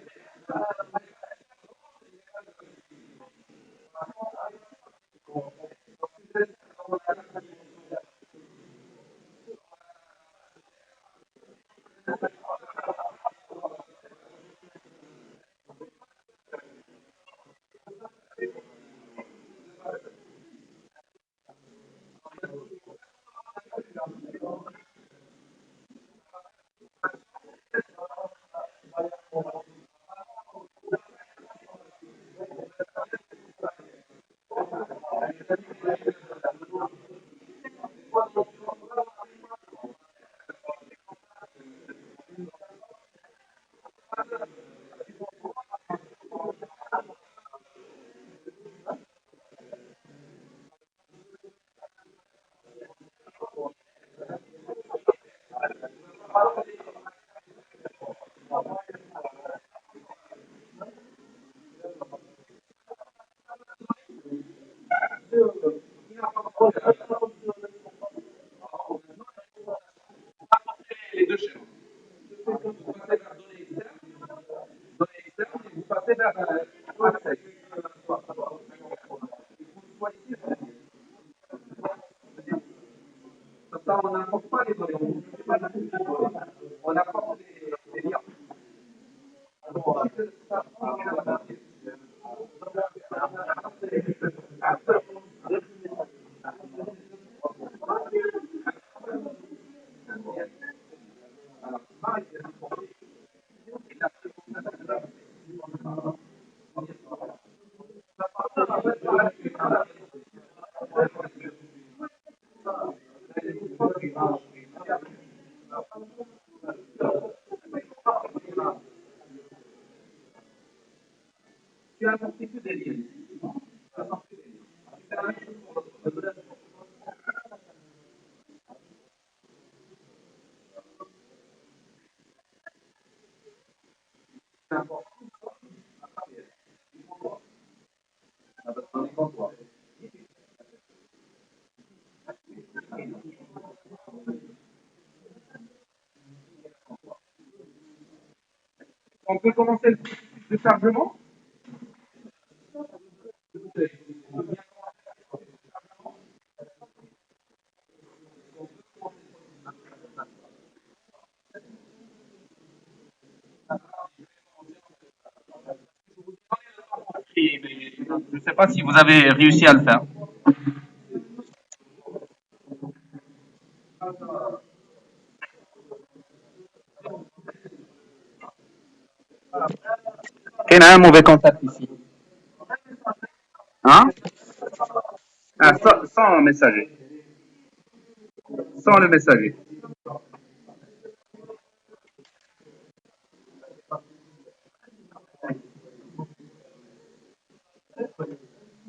les deux schémas. Vous passez vers données externes et vous passez vers accès. Comme ça, on n'apporte pas les données, on ne fait pas la données. On apporte les liens. Tu as apporté que des liens. On peut commencer le processus de chargement. Je ne sais pas si vous avez réussi à le faire. Il y a un mauvais contact ici. Hein? Ah, sans messager. Sans le messager.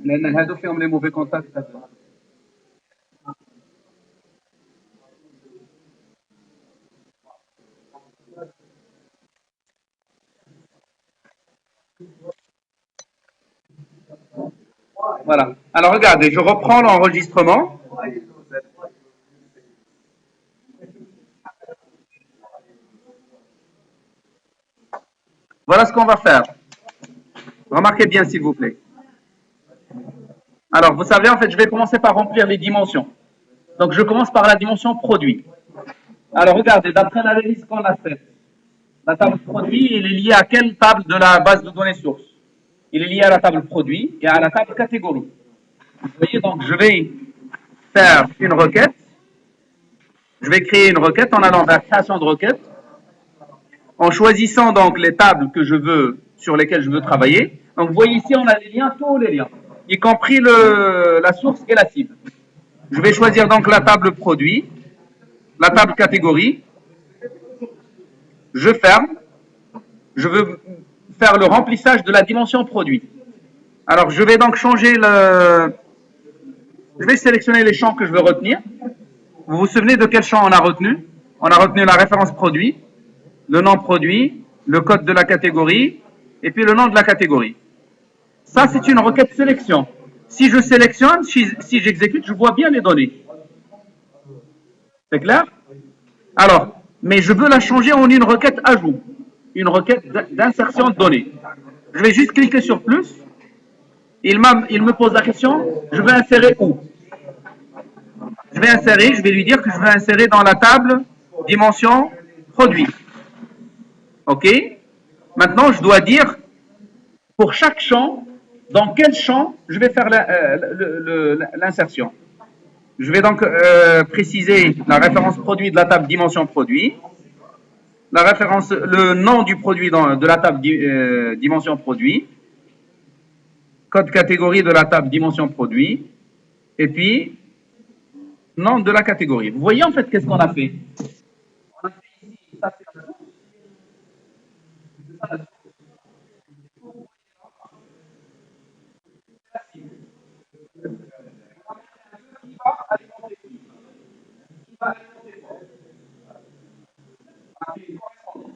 لأن هادو فيهم les mauvais contacts. Voilà. Alors regardez, je reprends l'enregistrement. Voilà ce qu'on va faire. Remarquez bien s'il vous plaît. Alors vous savez, en fait, je vais commencer par remplir les dimensions. Donc je commence par la dimension produit. Alors regardez, d'après l'analyse qu'on a faite, la table produit, il est lié à quelle table de la base de données source? Il est lié à la table produit et à la table catégorie. Vous voyez, donc je vais faire une requête. Je vais créer une requête en allant vers création de requête, en choisissant donc les tables que je veux, sur lesquelles je veux travailler. Donc vous voyez ici, on a les liens, tous les liens, y compris la source et la cible. Je vais choisir donc la table produit, la table catégorie. Je ferme. Je veux faire le remplissage de la dimension produit. Alors, je vais donc changer le... Je vais sélectionner les champs que je veux retenir. Vous vous souvenez de quel champ on a retenu? On a retenu la référence produit, le nom produit, le code de la catégorie, et puis le nom de la catégorie. Ça, c'est une requête sélection. Si je sélectionne, si j'exécute, je vois bien les données. C'est clair? Alors, mais je veux la changer en une requête ajout, une requête d'insertion de données. Je vais juste cliquer sur plus. Il me pose la question, je vais insérer où? Je vais insérer, je vais lui dire que je vais insérer dans la table dimension produit. OK? Maintenant, je dois dire pour chaque champ, dans quel champ je vais faire l'insertion. Je vais donc préciser la référence produit de la table dimension produit, la référence, le nom du produit de la table dimension produit, code catégorie de la table dimension produit, et puis nom de la catégorie. Vous voyez en fait qu'est-ce qu'on a fait? On a fait ici, ça c'est la source. Ça, la source. Qui va alimenter qui? Qui va alimenter quoi? On a fait une correspondance.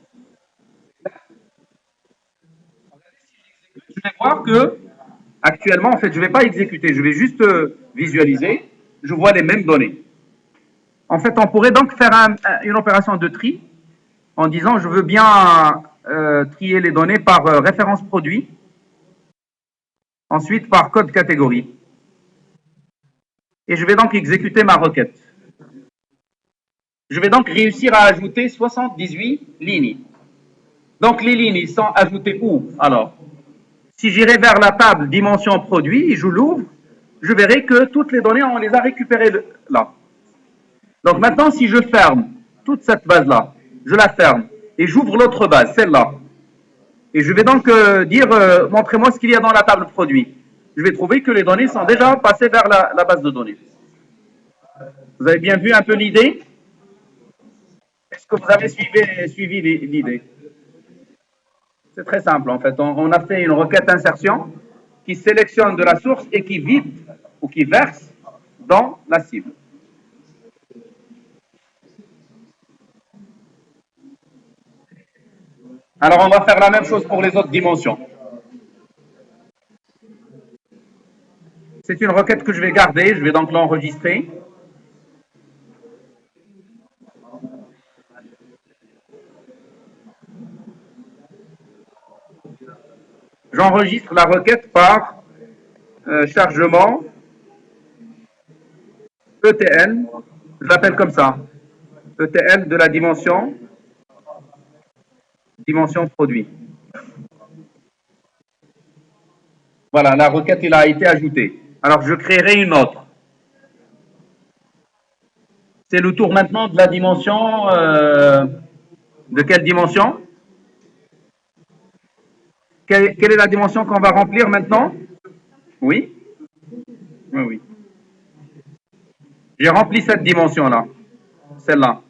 Je vais voir que actuellement, en fait, je ne vais pas exécuter, je vais juste visualiser. Je vois les mêmes données. En fait, on pourrait donc faire une opération de tri en disant je veux bien trier les données par référence produit, ensuite par code catégorie. Et je vais donc exécuter ma requête. Je vais donc réussir à ajouter 78 lignes. Donc les lignes sont ajoutées où? Alors, si j'irai vers la table dimension produit et je l'ouvre, je verrai que toutes les données, on les a récupérées là. Donc maintenant, si je ferme toute cette base-là, je la ferme et j'ouvre l'autre base, celle-là. Et je vais donc dire, montrez-moi ce qu'il y a dans la table produit. Je vais trouver que les données sont déjà passées vers la base de données. Vous avez bien vu un peu l'idée? Est-ce que vous avez suivi l'idée? C'est très simple en fait. On a fait une requête insertion qui sélectionne de la source et qui vide ou qui verse dans la cible. Alors on va faire la même chose pour les autres dimensions. C'est une requête que je vais garder, je vais donc l'enregistrer. J'enregistre la requête par chargement ETL, je l'appelle comme ça, ETL de la dimension produit. Voilà, la requête elle a été ajoutée. Alors je créerai une autre. C'est le tour maintenant de la dimension. De quelle dimension? Quelle est la dimension qu'on va remplir maintenant? Oui? Oui, oui. J'ai rempli cette dimension-là. Celle-là.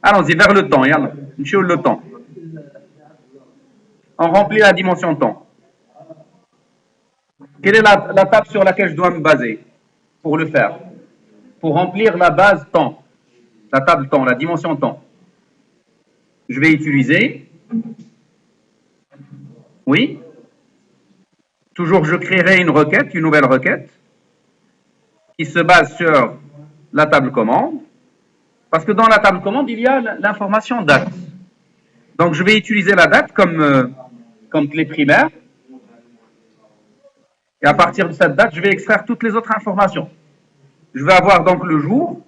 Allons-y, vers le temps. Yalla. Le temps. On remplit la dimension temps. Quelle est la table sur laquelle je dois me baser pour le faire? Pour remplir la base temps, la table temps, la dimension temps. Je vais utiliser, oui, toujours je créerai une requête, une nouvelle requête, qui se base sur la table commande, parce que dans la table commande, il y a l'information date. Donc je vais utiliser la date comme clé primaire, et à partir de cette date, je vais extraire toutes les autres informations. Je vais avoir donc le jour.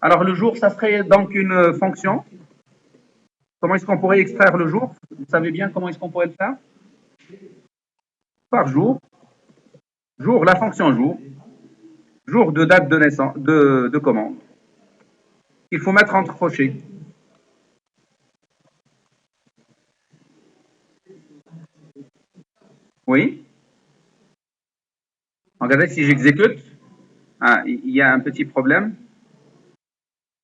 Alors le jour, ça serait donc une fonction. Comment est-ce qu'on pourrait extraire le jour? Vous savez bien comment est-ce qu'on pourrait le faire? Par jour. Jour, la fonction jour. Jour de date de naissance, de commande. Il faut mettre entre crochets. Oui. Regardez si j'exécute. Ah, il y a un petit problème.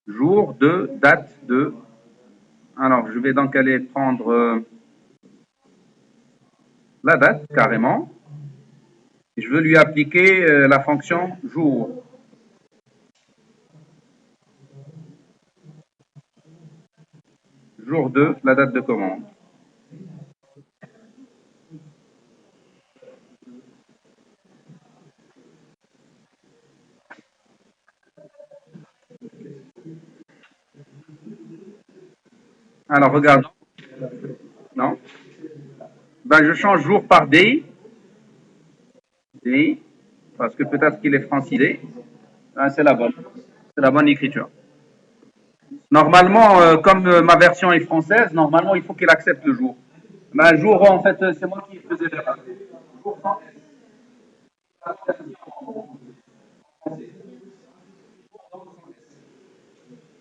Jour de date de. Alors, je vais donc aller prendre la date carrément. Je veux lui appliquer la fonction jour. Jour 2, la date de commande. Alors, regardons. Non. Ben, je change jour par day. Day. Parce que peut-être qu'il est francisé. Ah, c'est la bonne. C'est la bonne écriture. Normalement, comme ma version est française, normalement, il faut qu'il accepte le jour. Ben, jour, en fait, c'est moi qui faisais l'erreur. Jour sans S.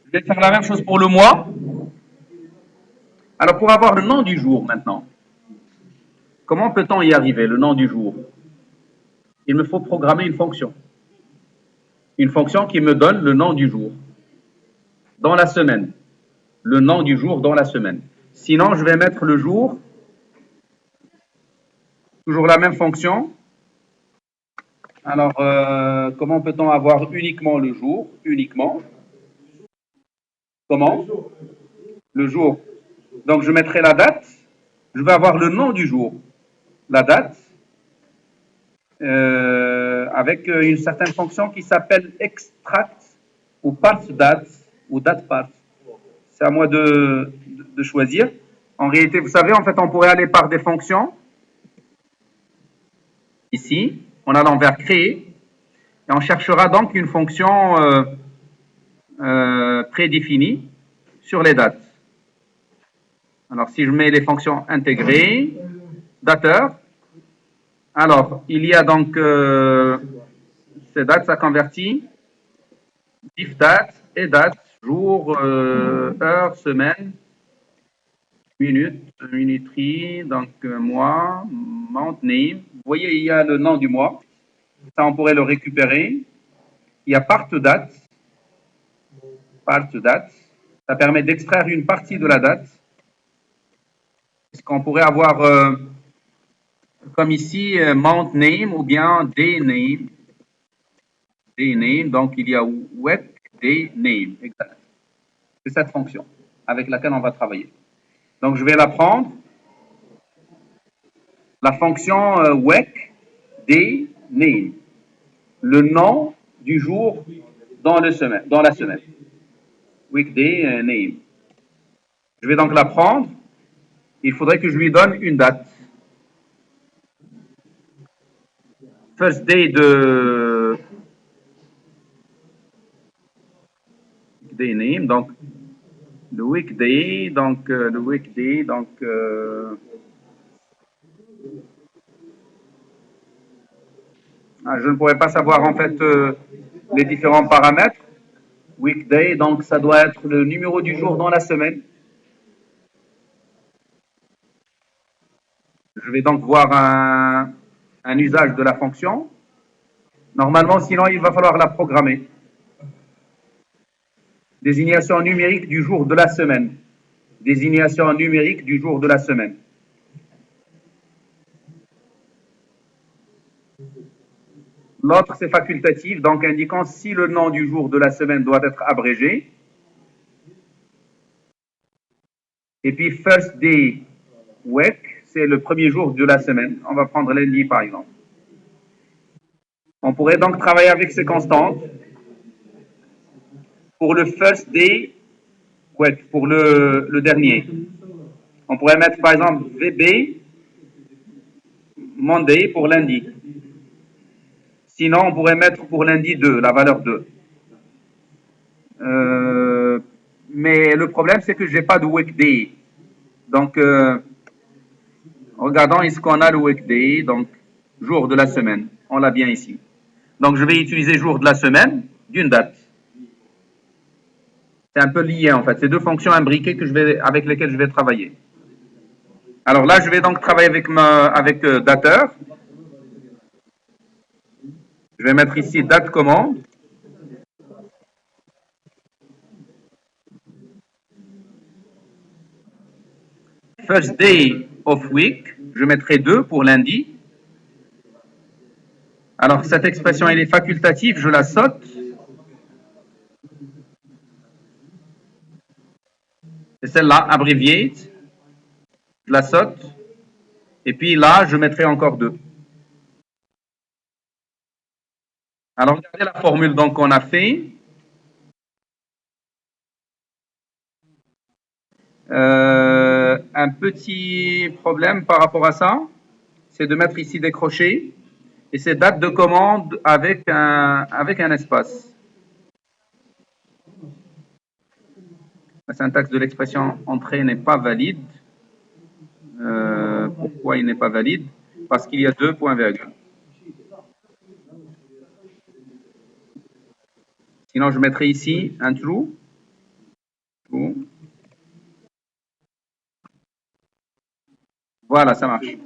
Je vais faire la même chose pour le mois. Alors, pour avoir le nom du jour maintenant, comment peut-on y arriver, le nom du jour? Il me faut programmer une fonction. Une fonction qui me donne le nom du jour dans la semaine. Le nom du jour dans la semaine. Sinon, je vais mettre le jour, toujours la même fonction. Alors, comment peut-on avoir uniquement le jour? Uniquement. Comment? Le jour. Donc, je mettrai la date. Je vais avoir le nom du jour. La date. Avec une certaine fonction qui s'appelle extract ou part date ou date part. C'est à moi de choisir. En réalité, vous savez, en fait, on pourrait aller par des fonctions. Ici, en allant vers créer. Et on cherchera donc une fonction prédéfinie sur les dates. Alors, si je mets les fonctions intégrées, dateur, alors, il y a donc ces dates, ça convertit diff date et date, jour, heure, semaine, minute, minuterie, donc mois, month name. Vous voyez, il y a le nom du mois. Ça, on pourrait le récupérer. Il y a part date. Part date. Ça permet d'extraire une partie de la date. Est-ce qu'on pourrait avoir, comme ici, month name ou bien day name. Day name, donc il y a week day name. Exact. C'est cette fonction avec laquelle on va travailler. Donc je vais la prendre. La fonction week day name. Le nom du jour dans la semaine. Weekday name. Je vais donc la prendre. Il faudrait que je lui donne une date. First day de weekday name, donc le weekday, donc le weekday, donc je ne pourrais pas savoir en fait les différents paramètres. Weekday, donc ça doit être le numéro du jour dans la semaine. Je vais donc voir un usage de la fonction. Normalement, sinon, il va falloir la programmer. Désignation numérique du jour de la semaine. Désignation numérique du jour de la semaine. L'autre, c'est facultatif, donc indiquant si le nom du jour de la semaine doit être abrégé. Et puis, first day week, c'est le premier jour de la semaine. On va prendre lundi, par exemple. On pourrait donc travailler avec ces constantes pour le first day week, pour le dernier. On pourrait mettre, par exemple, VB, Monday pour lundi. Sinon, on pourrait mettre pour lundi 2, la valeur 2. Mais le problème, c'est que je n'ai pas de weekday. Donc, regardons est-ce qu'on a le weekday, donc jour de la semaine. On l'a bien ici. Donc, je vais utiliser jour de la semaine d'une date. C'est un peu lié en fait. C'est deux fonctions imbriquées avec lesquelles je vais travailler. Alors là, je vais donc travailler avec dateur. Je vais mettre ici date commande. First day of week, je mettrai 2 pour lundi. Alors, cette expression, elle est facultative, je la saute. C'est celle-là, abréviée. Je la saute. Et puis là, je mettrai encore 2. Alors, regardez la formule donc qu'on a fait. Un petit problème par rapport à ça, c'est de mettre ici des crochets. Et c'est date de commande avec un espace. La syntaxe de l'expression entrée n'est pas valide. Pourquoi il n'est pas valide? Parce qu'il y a 2 points-virgules. Sinon, je mettrai ici un trou. Voilà, ça marche.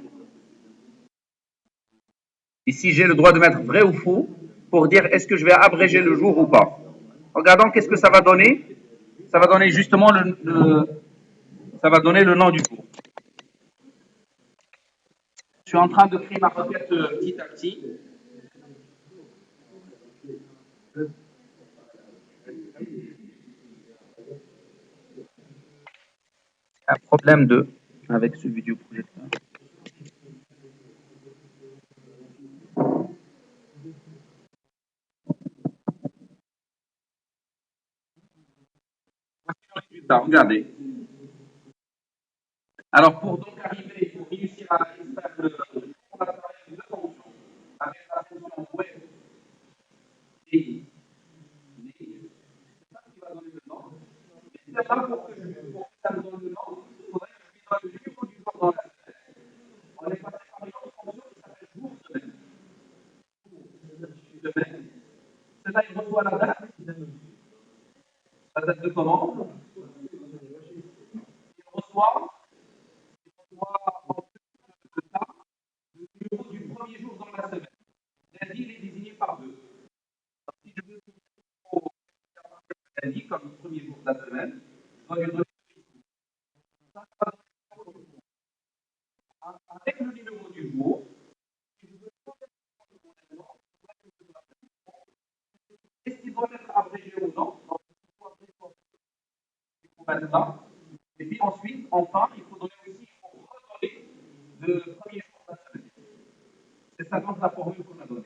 Ici, j'ai le droit de mettre vrai ou faux pour dire est-ce que je vais abréger le jour ou pas. Regardons qu'est-ce que ça va donner. Ça va donner justement ça va donner le nom du jour. Je suis en train de créer ma requête petit à petit. Un problème avec ce vidéoprojecteur. Regardez. Alors, pour donc arriver, pour réussir à extraire on va travailler avec 2 fonctions. Avec la fonction web et c'est ça qui va donner le nom. Et c'est là pour que ça me donne le nom, il faudrait que je lui donne le numéro du jour dans la semaine. On est passé par une autre fonction qui s'appelle jour-semaine. Semaine. C'est là il reçoit la date de commande. Il reçoit le numéro du premier jour dans la semaine. Lundi, il est désigné par 2. Si je veux lundi comme le premier jour de la semaine, je dois lui donner avec le numéro du jour. Est-ce qu'il doit être abrégé ou non? Il faut mettre ça. Et puis ensuite, enfin, il faut donner aussi, il faut redonner le premier jour de la semaine. C'est ça donc la formule qu'on a donnée.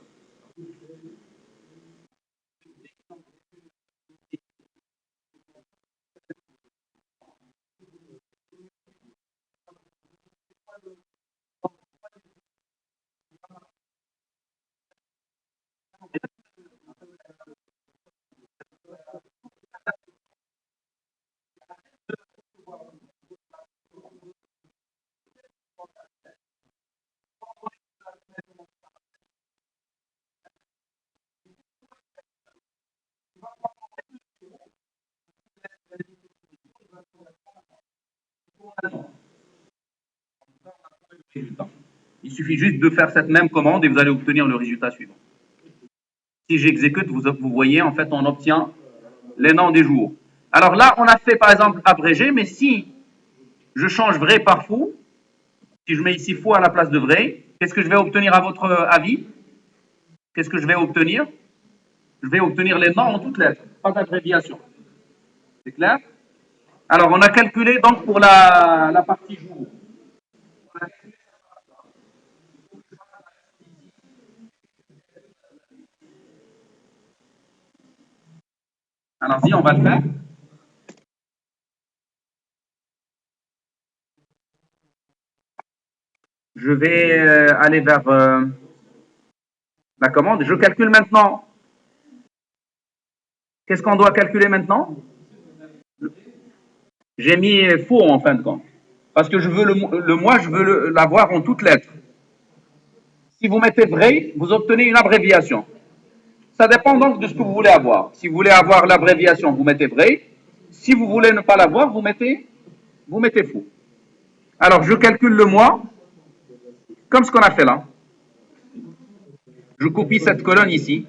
Il suffit juste de faire cette même commande et vous allez obtenir le résultat suivant. Si j'exécute, vous voyez, en fait, on obtient les noms des jours. Alors là, on a fait, par exemple, abrégé, mais si je change vrai par faux, si je mets ici faux à la place de vrai, qu'est-ce que je vais obtenir à votre avis? Qu'est-ce que je vais obtenir? Je vais obtenir les noms en toutes lettres, pas d'abréviation. C'est clair? Alors, on a calculé donc pour la partie jour. Alors, on va le faire. Je vais aller vers la commande. Je calcule maintenant. Qu'est-ce qu'on doit calculer maintenant? J'ai mis faux en fin de compte. Parce que je veux le mois, je veux l'avoir en toutes lettres. Si vous mettez vrai, vous obtenez une abréviation. Ça dépend donc de ce que vous voulez avoir. Si vous voulez avoir l'abréviation, vous mettez vrai. Si vous voulez ne pas l'avoir, vous mettez faux. Alors, je calcule le mois, comme ce qu'on a fait là. Je copie cette colonne ici.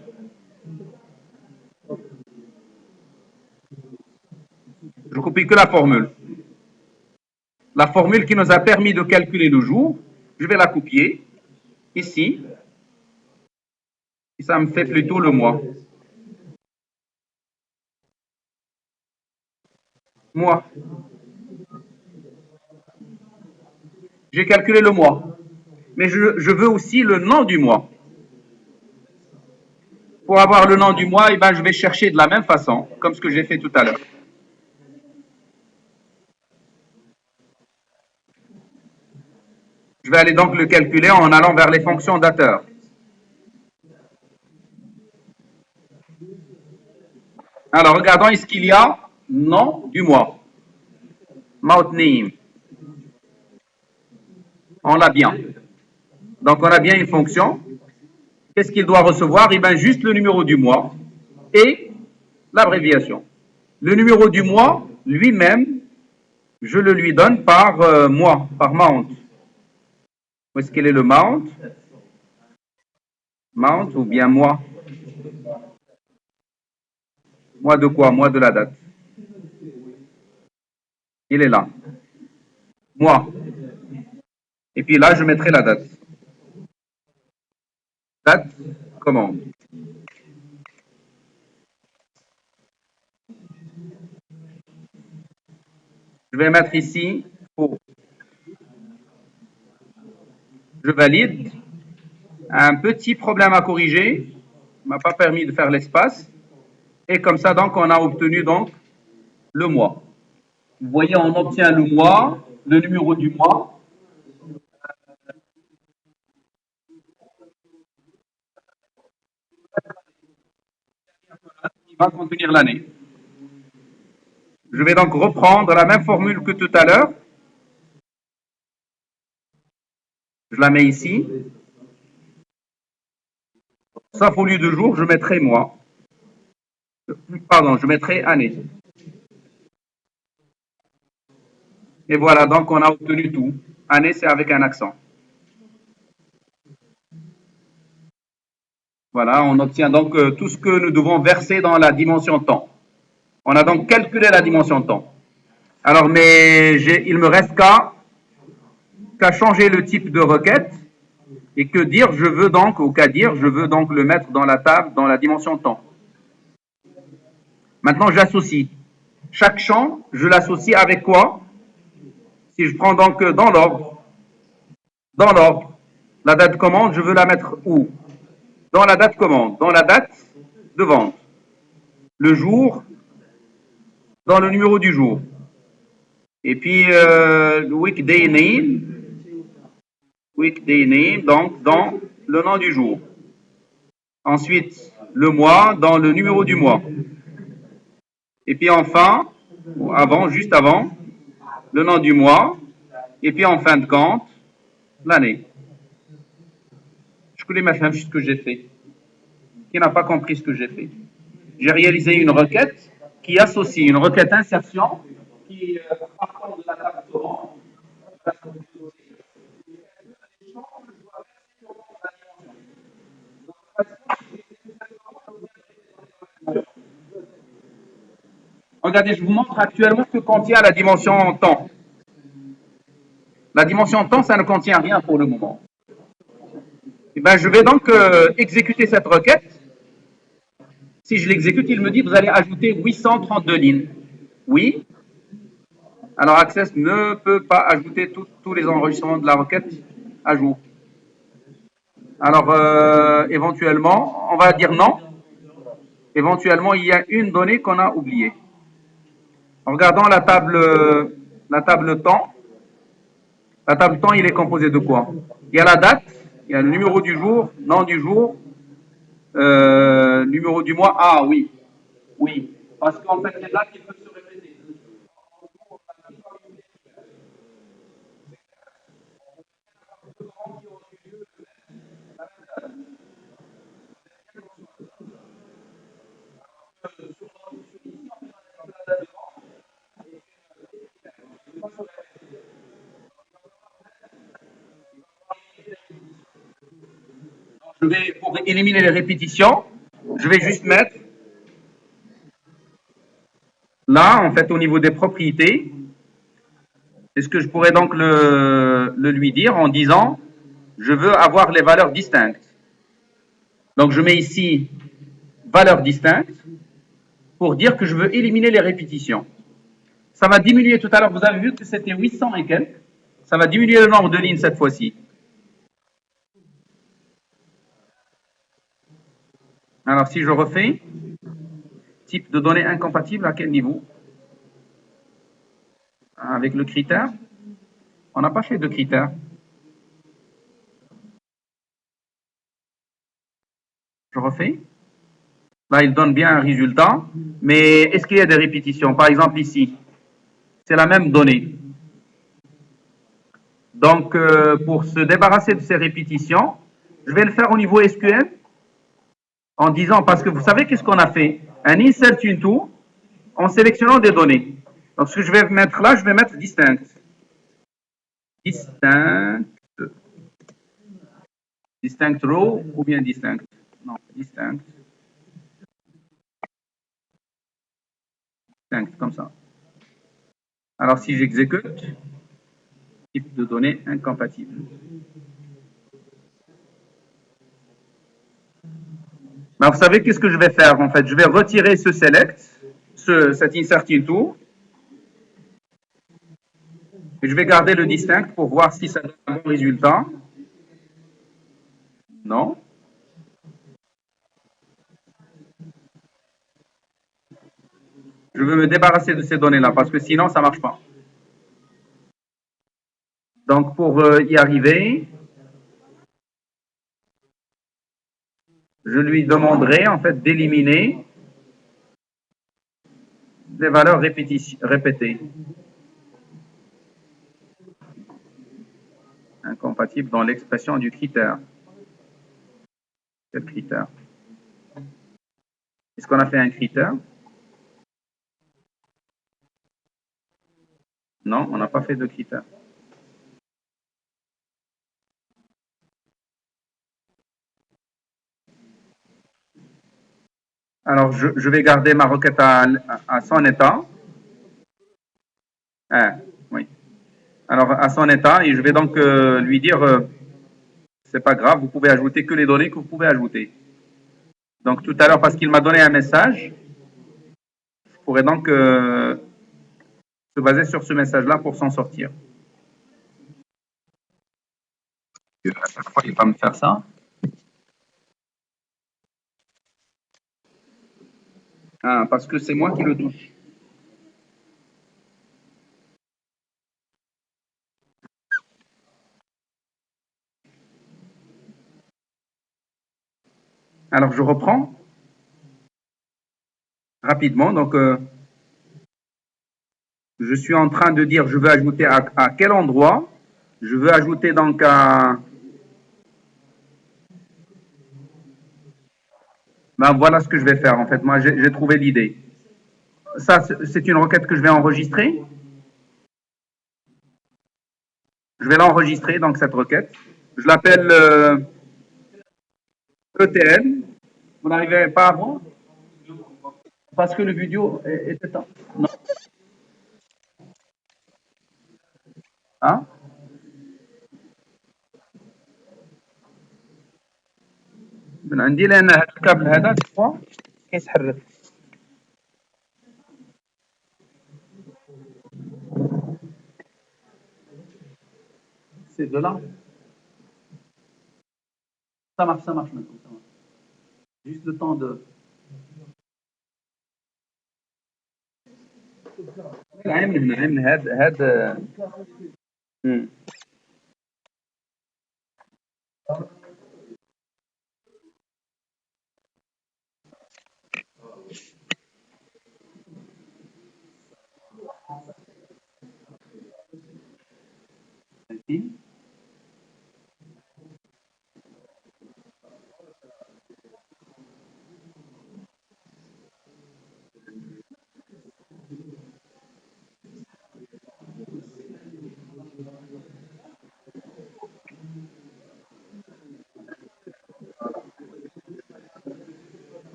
Je copie que la formule. La formule qui nous a permis de calculer le jour, je vais la copier ici. Ça me fait plutôt le mois. Mois. J'ai calculé le mois. Mais je veux aussi le nom du mois. Pour avoir le nom du mois, eh ben, je vais chercher de la même façon, comme ce que j'ai fait tout à l'heure. Je vais aller donc le calculer en allant vers les fonctions dateur. Alors, regardons, est-ce qu'il y a nom du mois? Mautnim. On l'a bien. Donc, on a bien une fonction. Qu'est-ce qu'il doit recevoir? Eh bien, juste le numéro du mois et l'abréviation. Le numéro du mois, lui-même, je le lui donne par mois, par mount. Où est-ce qu'il est le mount? Mount ou bien mois? Mois de quoi? Mois de la date. Il est là. Mois. Et puis là, je mettrai la date. Date, commande. Je vais mettre ici faux. Je valide. Un petit problème à corriger. Il ne m'a pas permis de faire l'espace. Et comme ça, donc, on a obtenu donc le mois. Vous voyez, on obtient le mois, le numéro du mois. Qui va contenir l'année. Je vais donc reprendre la même formule que tout à l'heure. Je la mets ici. Sauf au lieu de jour, je mettrai mois. Pardon, je mettrai année. Et voilà, donc on a obtenu tout. Année, c'est avec un accent. Voilà, on obtient donc tout ce que nous devons verser dans la dimension temps. On a donc calculé la dimension temps. Alors, mais il me reste qu'à changer le type de requête et que dire je veux donc, ou qu'à dire je veux donc le mettre dans la table, dans la dimension temps. Maintenant, j'associe. Chaque champ, je l'associe avec quoi? Si je prends donc dans l'ordre, la date commande, je veux la mettre où? Dans la date commande, dans la date de vente. Le jour, dans le numéro du jour. Et puis, le weekday name, donc dans le nom du jour. Ensuite, le mois, dans le numéro du mois. Et puis enfin, juste avant, le nom du mois. Et puis en fin de compte, l'année. Je connais ma femme ce que j'ai fait. Qui n'a pas compris ce que j'ai fait? J'ai réalisé une requête qui associe une requête insertion qui partant de la table de vente. Regardez, je vous montre actuellement ce que contient la dimension temps. La dimension temps, ça ne contient rien pour le moment. Et ben, je vais donc exécuter cette requête. Si je l'exécute, il me dit vous allez ajouter 832 lignes. Oui. Alors Access ne peut pas ajouter tous les enregistrements de la requête à jour. Alors éventuellement, on va dire non. Éventuellement, il y a une donnée qu'on a oubliée. En regardant la table temps, la table temps, il est composé de quoi? Il y a la date, il y a le numéro du jour, nom du jour, numéro du mois. Ah oui, oui. Parce qu'en fait, les dates, ils peuvent se répéter. Je vais, pour éliminer les répétitions, je vais juste mettre là, en fait, au niveau des propriétés. Est-ce que je pourrais donc le lui dire en disant je veux avoir les valeurs distinctes. Donc je mets ici valeur distincte pour dire que je veux éliminer les répétitions. Ça va diminuer tout à l'heure, vous avez vu que c'était 800 et quelques. Ça va diminuer le nombre de lignes cette fois-ci. Alors si je refais, type de données incompatible à quel niveau? Avec le critère? On n'a pas fait de critère. Je refais. Là, il donne bien un résultat, mais est-ce qu'il y a des répétitions? Par exemple ici, c'est la même donnée. Donc, pour se débarrasser de ces répétitions, je vais le faire au niveau SQL en disant, parce que vous savez qu'est-ce qu'on a fait? Un insert into en sélectionnant des données. Donc, ce que je vais mettre là, je vais mettre distinct. Distinct. Distinct row ou bien distinct? Non, distinct. Distinct, comme ça. Alors, si j'exécute, type de données incompatible. Ben, vous savez qu'est-ce que je vais faire en fait? Je vais retirer ce select, cet insert into, et je vais garder le distinct pour voir si ça donne un bon résultat. Non. Je veux me débarrasser de ces données-là parce que sinon ça ne marche pas. Donc pour y arriver, je lui demanderai en fait d'éliminer des valeurs répétées, incompatibles dans l'expression du critère. Quel critère? Est-ce qu'on a fait un critère? Non, on n'a pas fait de critère. Alors, je vais garder ma requête à son état. Ah, oui. Alors, à son état, et je vais donc lui dire, c'est pas grave, vous pouvez ajouter que les données que vous pouvez ajouter. Donc, tout à l'heure, parce qu'il m'a donné un message, je pourrais donc se baser sur ce message-là pour s'en sortir. À chaque fois, il va me faire ça. Ah, parce que c'est moi qui le touche. Alors, je reprends rapidement. Donc, je suis en train de dire, je veux ajouter à quel endroit. Je veux ajouter donc à... Ben, voilà ce que je vais faire en fait. Moi, j'ai trouvé l'idée. Ça, c'est une requête que je vais enregistrer. Je vais l'enregistrer, donc cette requête. Je l'appelle ETL. Vous n'arrivez pas à voir? Parce que le vidéo est éteint. Non. Hein? من عندي لان هذا الكابل هذا تشوفوا كيتحرك. C'est de là. Ça marche maintenant. Ça marche. Juste le temps de. من هنا من هذا.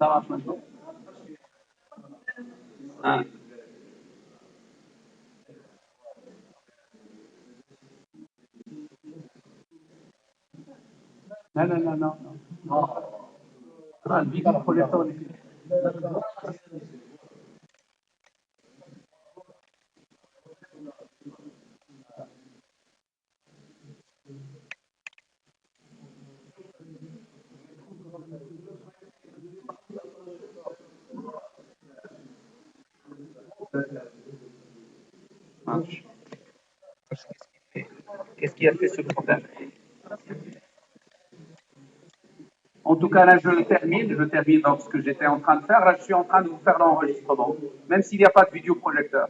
Ça marche maintenant. Ah. لا لا لا لا الفيديو بروجيكتور marche. Qu'est-ce qui a fait ce problème? En tout cas, là, je termine donc ce que j'étais en train de faire. Là, je suis en train de vous faire l'enregistrement, même s'il n'y a pas de vidéoprojecteur.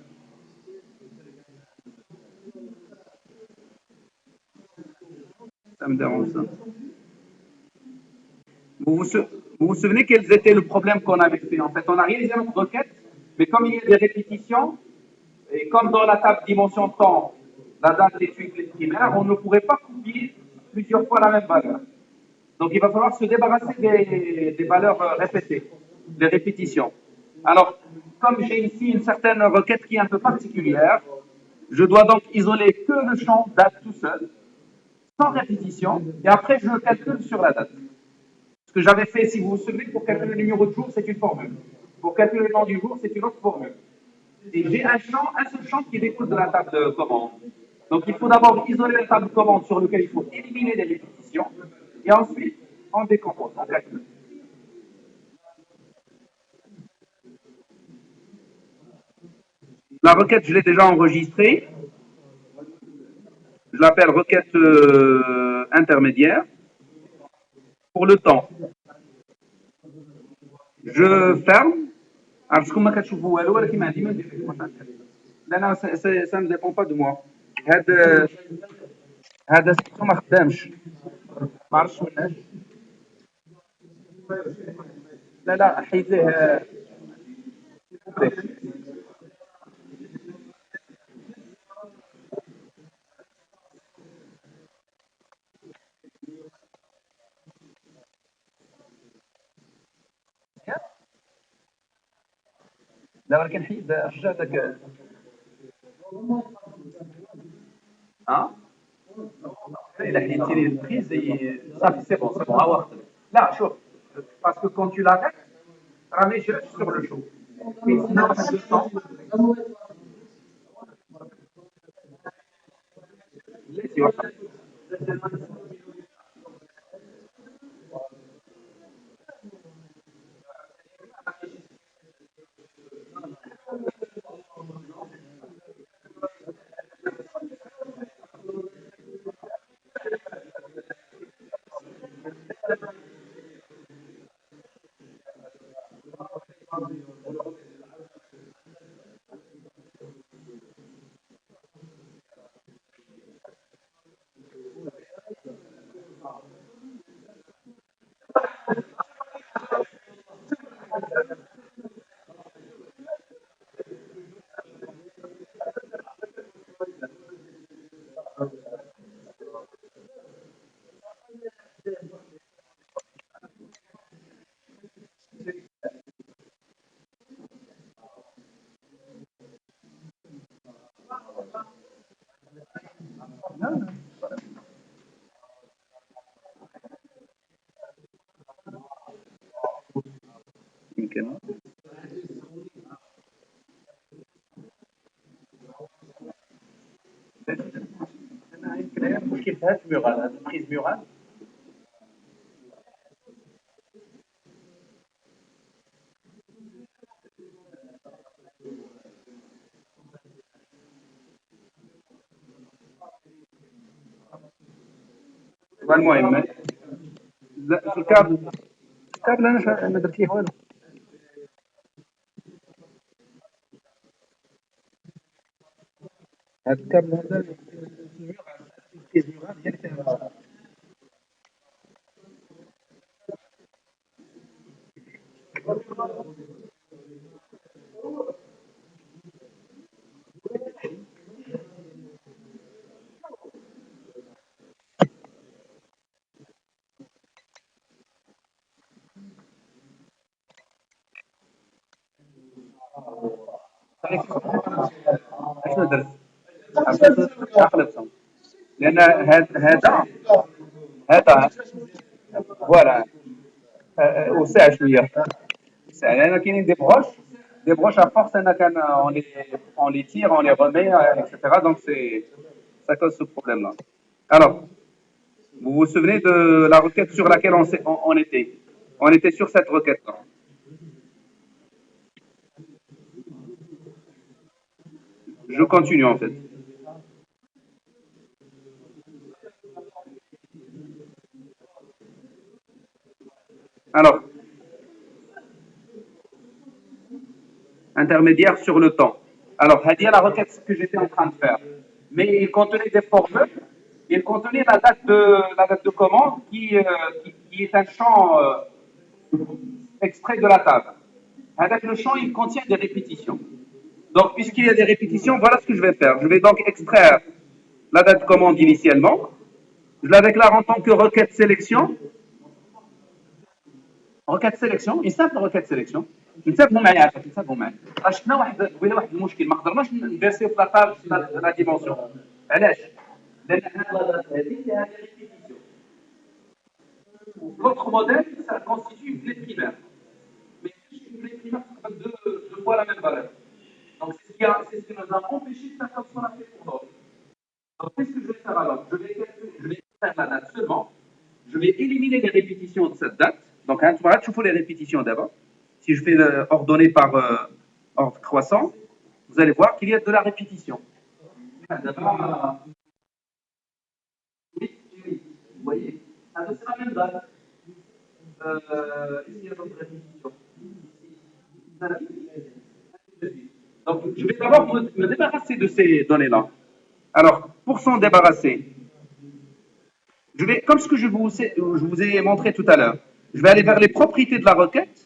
Ça me dérange, ça. Vous vous souvenez quels étaient le problème qu'on avait fait? En fait, on a réalisé notre requête, mais comme il y a des répétitions, et comme dans la table dimension temps, la date d'étude primaire, on ne pourrait pas copier plusieurs fois la même valeur. Donc, il va falloir se débarrasser des valeurs répétées, des répétitions. Alors, comme j'ai ici une certaine requête qui est un peu particulière, je dois donc isoler que le champ date tout seul, sans répétition, et après, je le calcule sur la date. Ce que j'avais fait, si vous vous souvenez, pour calculer le numéro de jour, c'est une formule. Pour calculer le nom du jour, c'est une autre formule. Et j'ai un seul champ qui découle de la table de commande. Donc il faut d'abord isoler la table de commande sur laquelle il faut éliminer les répétitions, et ensuite on décompose, on calcule. La requête, je l'ai déjà enregistrée. Je l'appelle requête intermédiaire. Pour le temps, je ferme. عرفتكم ما كتشوفوا والو ولكن ما عندي ما ندير فيه لان سا ما ديبون با دو موا هذا سيتو ما خدامش ما عرفتش مناش لا لا حيد ليه لا ولكن حيد رجع داك ها الا حيدتي لي البريز صافي سي بون ها هو خدم لا شوف باسكو كون تو لاريت راه ما يجريش سور لو شو et sinon en deux temps laissez voir. يمكن يمكن المشكل في هذا الميغال هذا البريز ميغال المهم في الكابل انا ما درت ليه والو هذا الكابل هذا البريز ميغال هي اللي فيها شنو درت؟ عقلبتهم لان هذا فوالا وسع شويه وسع لان كاينين دي بروش à force on les tire on les remet etc donc c'est ça cause ce problème là. Alors vous vous souvenez de la requête sur laquelle on était? On était sur cette requête là. Je continue en fait. Alors, intermédiaire sur le temps. Alors, Hadi la requête que j'étais en train de faire. Mais il contenait des formules, il contenait la date de commande qui est un champ extrait de la table. Avec le champ, il contient des répétitions. Donc, puisqu'il y a des répétitions, voilà ce que je vais faire. Je vais donc extraire la date de commande initialement. Je la déclare en tant que requête sélection. Requête sélection, une simple requête sélection. نسبهم معايا عافاك نسبهم معايا شفنا واحد المشكل ما قدرناش نفيرسيو في لا ديمونسيون علاش؟ لان حنا لا دات هذه فيها دي ريبيتيسيون l'autre modèle ça constitue une clé primaire mais une clé primaire تقبل deux fois la même valeur donc c'est ce qui nous a empêché de faire comme ce qu'on a fait pour l'autre donc qu'est-ce que je vais faire alors je vais faire la date seulement je vais éliminer les répétitions de cette date donc tu vois tu fais les répétitions d'abord. Si je fais ordonner par ordre croissant, vous allez voir qu'il y a de la répétition. Oui, vous voyez, c'est la même date. Est-ce qu'il y a d'autres répétitions? Donc, je vais d'abord me débarrasser de ces données-là. Alors, pour s'en débarrasser, je vais, comme ce que je vous ai montré tout à l'heure, je vais aller vers les propriétés de la requête.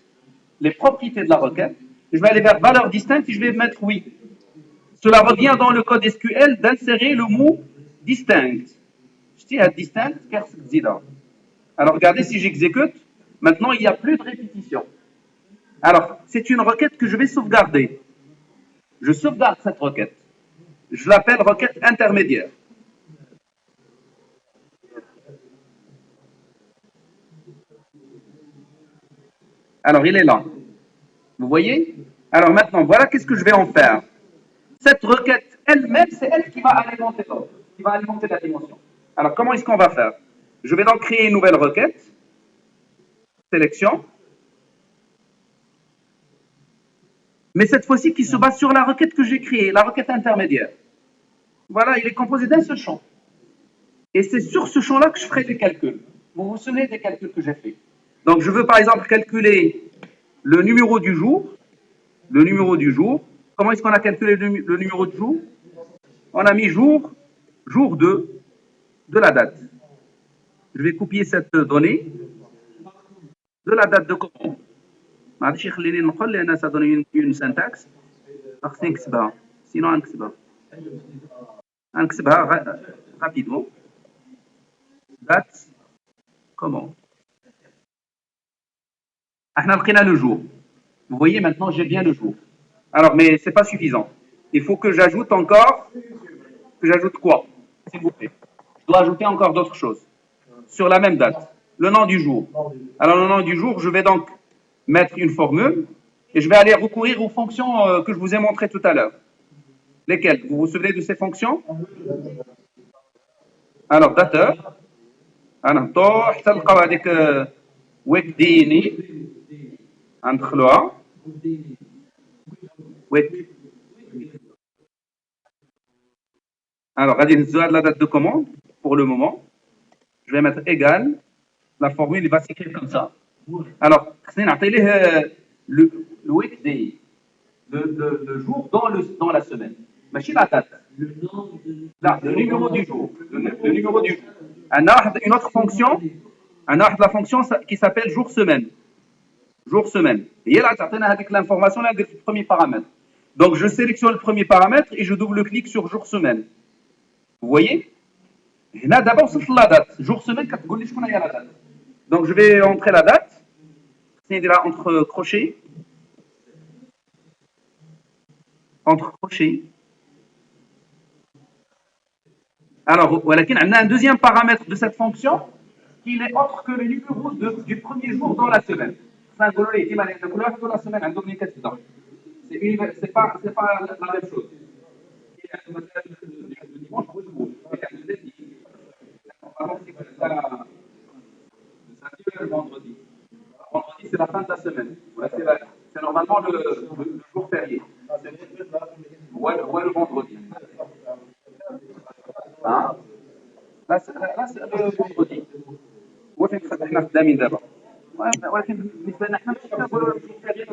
Les propriétés de la requête, je vais aller vers valeur distincte et je vais mettre oui. Cela revient dans le code SQL d'insérer le mot distinct. Je dis à distinct, qu'est-ce que c'est là? Alors regardez si j'exécute, maintenant il n'y a plus de répétition. Alors c'est une requête que je vais sauvegarder. Je sauvegarde cette requête. Je l'appelle requête intermédiaire. Alors il est là. Vous voyez? Alors maintenant, voilà qu'est-ce que je vais en faire. Cette requête elle-même, c'est elle qui va alimenter l'autre, qui va alimenter la dimension. Alors comment est-ce qu'on va faire? Je vais donc créer une nouvelle requête. Sélection. Mais cette fois-ci qui se base sur la requête que j'ai créée, la requête intermédiaire. Voilà, il est composé d'un seul champ. Et c'est sur ce champ-là que je ferai des calculs. Vous vous souvenez des calculs que j'ai faits? Donc je veux par exemple calculer le numéro du jour. Le numéro du jour. Comment est-ce qu'on a calculé le numéro du jour? On a mis jour de la date. Je vais copier cette donnée de la date de commande. Ça donne une syntaxe. Sinon, نكتبها rapidement. Date commande. احنا لقينا le jour. Vous voyez maintenant j'ai bien le jour. Alors mais c'est pas suffisant. Il faut que j'ajoute encore quoi? S'il vous plaît. Je dois ajouter encore d'autres choses. Sur la même date. Le nom du jour. Alors le nom du jour, je vais donc mettre une formule et je vais aller recourir aux fonctions que je vous ai montrées tout à l'heure. Lesquelles? Vous vous souvenez de ces fonctions? Alors dateur. نهبطوا حتى نلقاو هذيك ويك ديني غندخلوها ويك. Alors غادي نهزوها la date de commande pour le moment. Je vais mettre égal. La formule il va s'écrire comme ça. Alors خصني نعطي ليه le week day, le jour dans la semaine. ماشي la date. Là, le numéro du jour. Le numéro du jour. Une autre fonction, la fonction qui s'appelle jour-semaine. Jour-semaine. Et là, avec l'information là, du premier paramètre. Donc, je sélectionne le premier paramètre et je double-clique sur jour-semaine. Vous voyez? Là, d'abord, c'est la date. Jour-semaine, la date. Donc, je vais entrer la date. C'est là entre crochets. Entre crochets. Alors, voilà, on a un deuxième paramètre de cette fonction qui n'est autre que le numéro du premier jour dans la semaine. Ça, de la semaine, c'est pas la même chose. Le dimanche, le vendredi. Vendredi, c'est la fin de la semaine. C'est normalement le jour férié. Ouais, le vendredi. Hein? Là, c'est le vendredi. وين فتحنا خدامين دابا ولكن بالنسبه لنا حنا ماشي كنقولوا الجوع فيري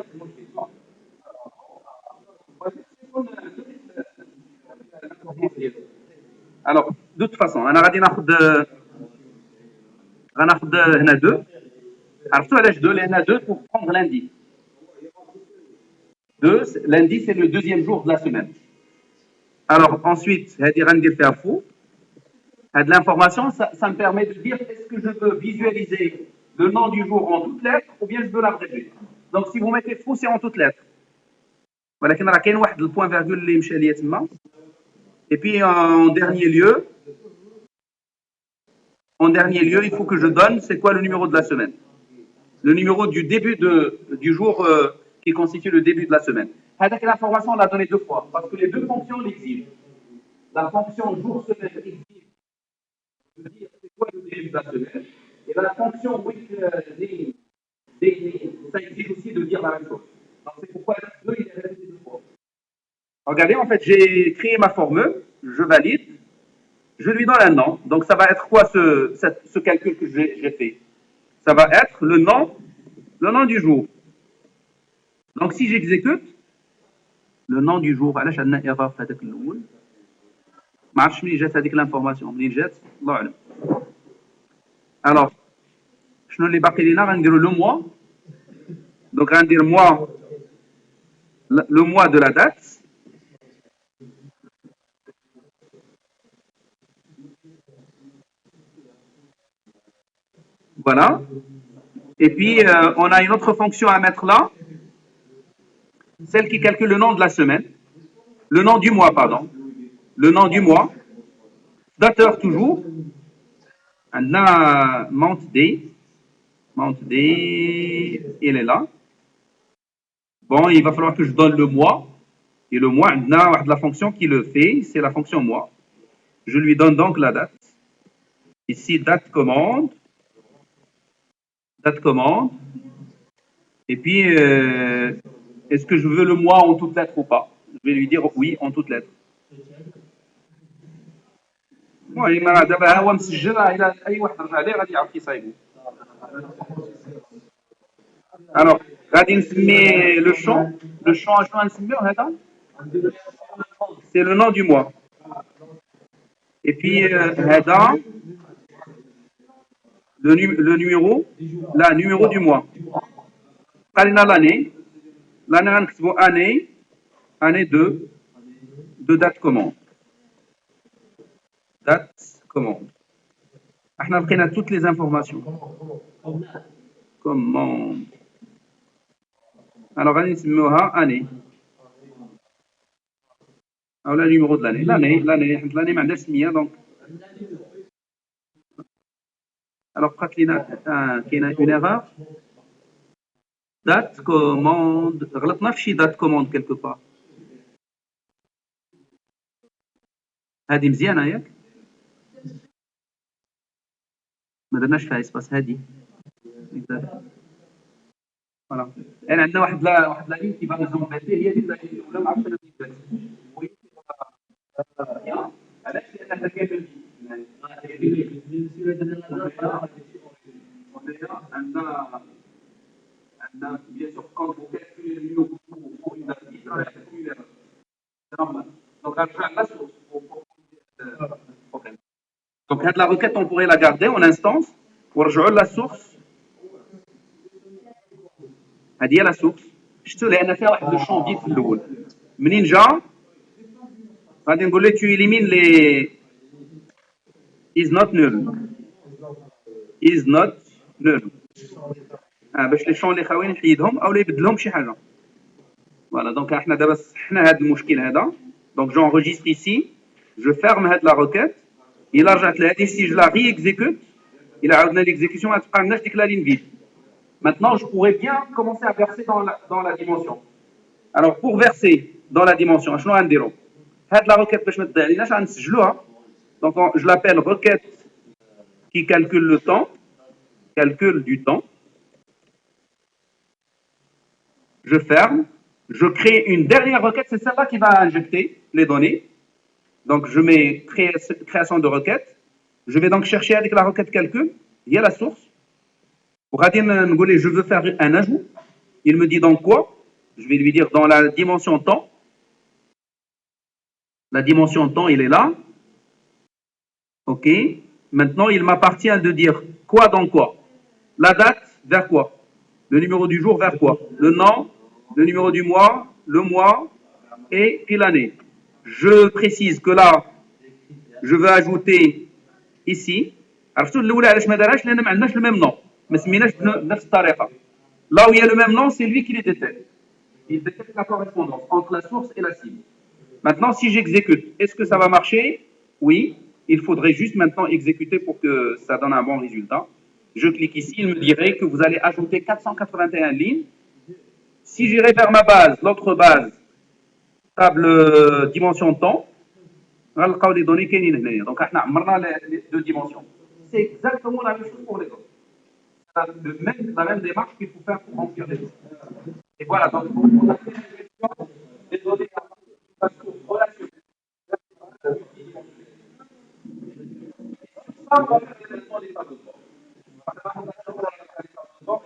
alors de toute façon انا غادي غناخذ هنا 2 عرفتوا علاش 2 لان 2 pour prendre lundi 2 lundi c'est le deuxième jour de la semaine alors ensuite هذه غندير فيها فو de l'information, ça me permet de dire est-ce que je veux visualiser le nom du jour en toutes lettres ou bien je veux l'abréger. Donc si vous mettez fou, c'est en toutes lettres. ولكن راه كاين واحد البوان فيرغول اللي مشى ليا تما. Et puis en dernier lieu, il faut que je donne c'est quoi le numéro de la semaine. Le numéro du début du jour qui constitue le début de la semaine. Avec l'information, on l'a donné 2 fois parce que les 2 fonctions l'exigent. La fonction jour-semaine exige de dire c'est quoi le début de la semaine. Et la fonction weekly, ça exige aussi de dire la même chose. Donc c'est pourquoi il est répété 2 fois. Regardez, en fait, j'ai créé ma formule, je valide, je lui donne un nom. Donc ça va être quoi ce calcul que j'ai fait? Ça va être le nom du jour. Donc si j'exécute, le nom du jour, علاش عندنا erreur في هذاك الأول؟ ما عرفتش منين جات هذيك لانفورماسيون منين جات الله اعلم الوغ شنو اللي باقي لينا غنديروا لو موا دونك غندير موا لو موا دو لا دات voilà et puis on a une autre fonction à mettre là celle qui calcule le nom de la semaine le nom du mois pardon le nom du mois, dateur toujours, on a Mount Day, il est là. Bon, il va falloir que je donne le mois, et le mois, on a la fonction qui le fait, c'est la fonction mois. Je lui donne donc la date. Ici, date commande, et puis, est-ce que je veux le mois en toutes lettres ou pas? Je vais lui dire oui en toutes lettres. المهم دابا هو مسجل الى اي واحد رجع ليه غادي يعرف كيصايبو الوغ غادي نسمي لو شون شنو غنسميوه هذا سي لو نون دو موا اي بي هذا لو نيميرو لا نيميرو دو موا قال لنا لاني غنكتبو اني 2 دات كوموند date commande. احنا لقينا toutes les informations. Commande. Alors غادي نسميوها année. او لا numéro de l'année. l'année حيت l'année ما عندهاش سميه دونك. Alors بقات لينا كاينه une erreur. Date commande. غلطنا في شي date commande quelque part. هذه مزيانه ياك؟ ما درناش فيها اسباس هادي فوالا يعني عندنا واحد لا لين كي باغي زومبيتي هي ديك الاولى ما عرفتش انا كيفاش علاش لان حنا كاين عندنا بيان سور كون فو كالكولي لو فو اون داتي راه كالكولي نورمال دونك غنرجع للسورس Donc, la requête, on pourrait la garder en instance. ونرجعوا la source. هذه هي la source. شفتوا لأن فيها واحد لو شون فيد في الأول. منين جا؟ غادي نقول له tu élimines les is not null. is not null. باش لي شون اللي خاويين نحيدهم أو يبدلهم بشي حاجة. Voilà, donc احنا دابا صحنا هذا المشكل هذا. Donc j'enregistre ici. Je ferme la requête. Il a رجعت لهذه si je la réexécute Il a amené l'exécution à la ligne vide. Maintenant, je pourrais bien commencer à verser dans la dimension. Alors, pour verser dans la dimension, je la requête donc je l'appelle requête qui calcule le temps, calcul du temps. Je ferme, je crée une dernière requête, c'est celle-là qui va injecter les données. Donc, je mets création de requête. Je vais donc chercher avec la requête calcul, il y a la source. Je veux faire un ajout. Il me dit donc quoi? Je vais lui dire dans la dimension temps. La dimension temps, il est là. OK. Maintenant, il m'appartient de dire quoi dans quoi. La date, vers quoi? Le numéro du jour, vers quoi? Le nom, le numéro du mois, le mois et puis l'année. Je précise que là, je veux ajouter ici. Alors, le même nom. Mais là où il y a le même nom, c'est lui qui les détecte. Il détecte la correspondance entre la source et la cible. Maintenant, si j'exécute, est-ce que ça va marcher? Oui. Il faudrait juste maintenant exécuter pour que ça donne un bon résultat. Je clique ici, il me dirait que vous allez ajouter 481 lignes. Si j'irai vers ma base, l'autre base, table dimension temps, غنلقاو les données كاينين هنايا. Donc احنا عمرنا les deux dimensions. C'est exactement la même chose pour les autres. La même démarche qu'il faut faire pour remplir les autres. Et voilà, donc on a fait une gestion des données à relationnelles. Ça, on va faire également les tableaux de bord.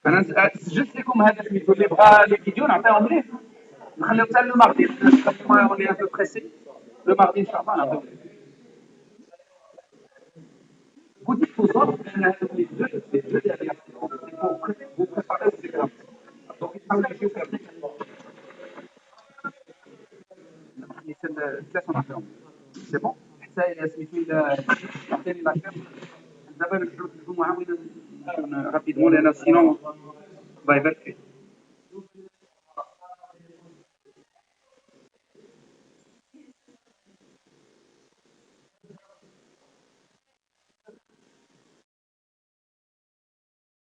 انا سجلت لكم هذا سميتو اللي بغى لي فيديو نعطيهم ليه نخليو حتى الماردي اوني ان بو بريسي لو ماردي ان شاء الله نعطيهم قلت لك بالضبط ان هذوك لي دو ديالي vous préparez ces graphes. Donc il faut que je fasse c'est bon حتى سميتو الى عطيني لا كارت دابا نجبدو معاون rapidement لان سينون الله يبارك فيك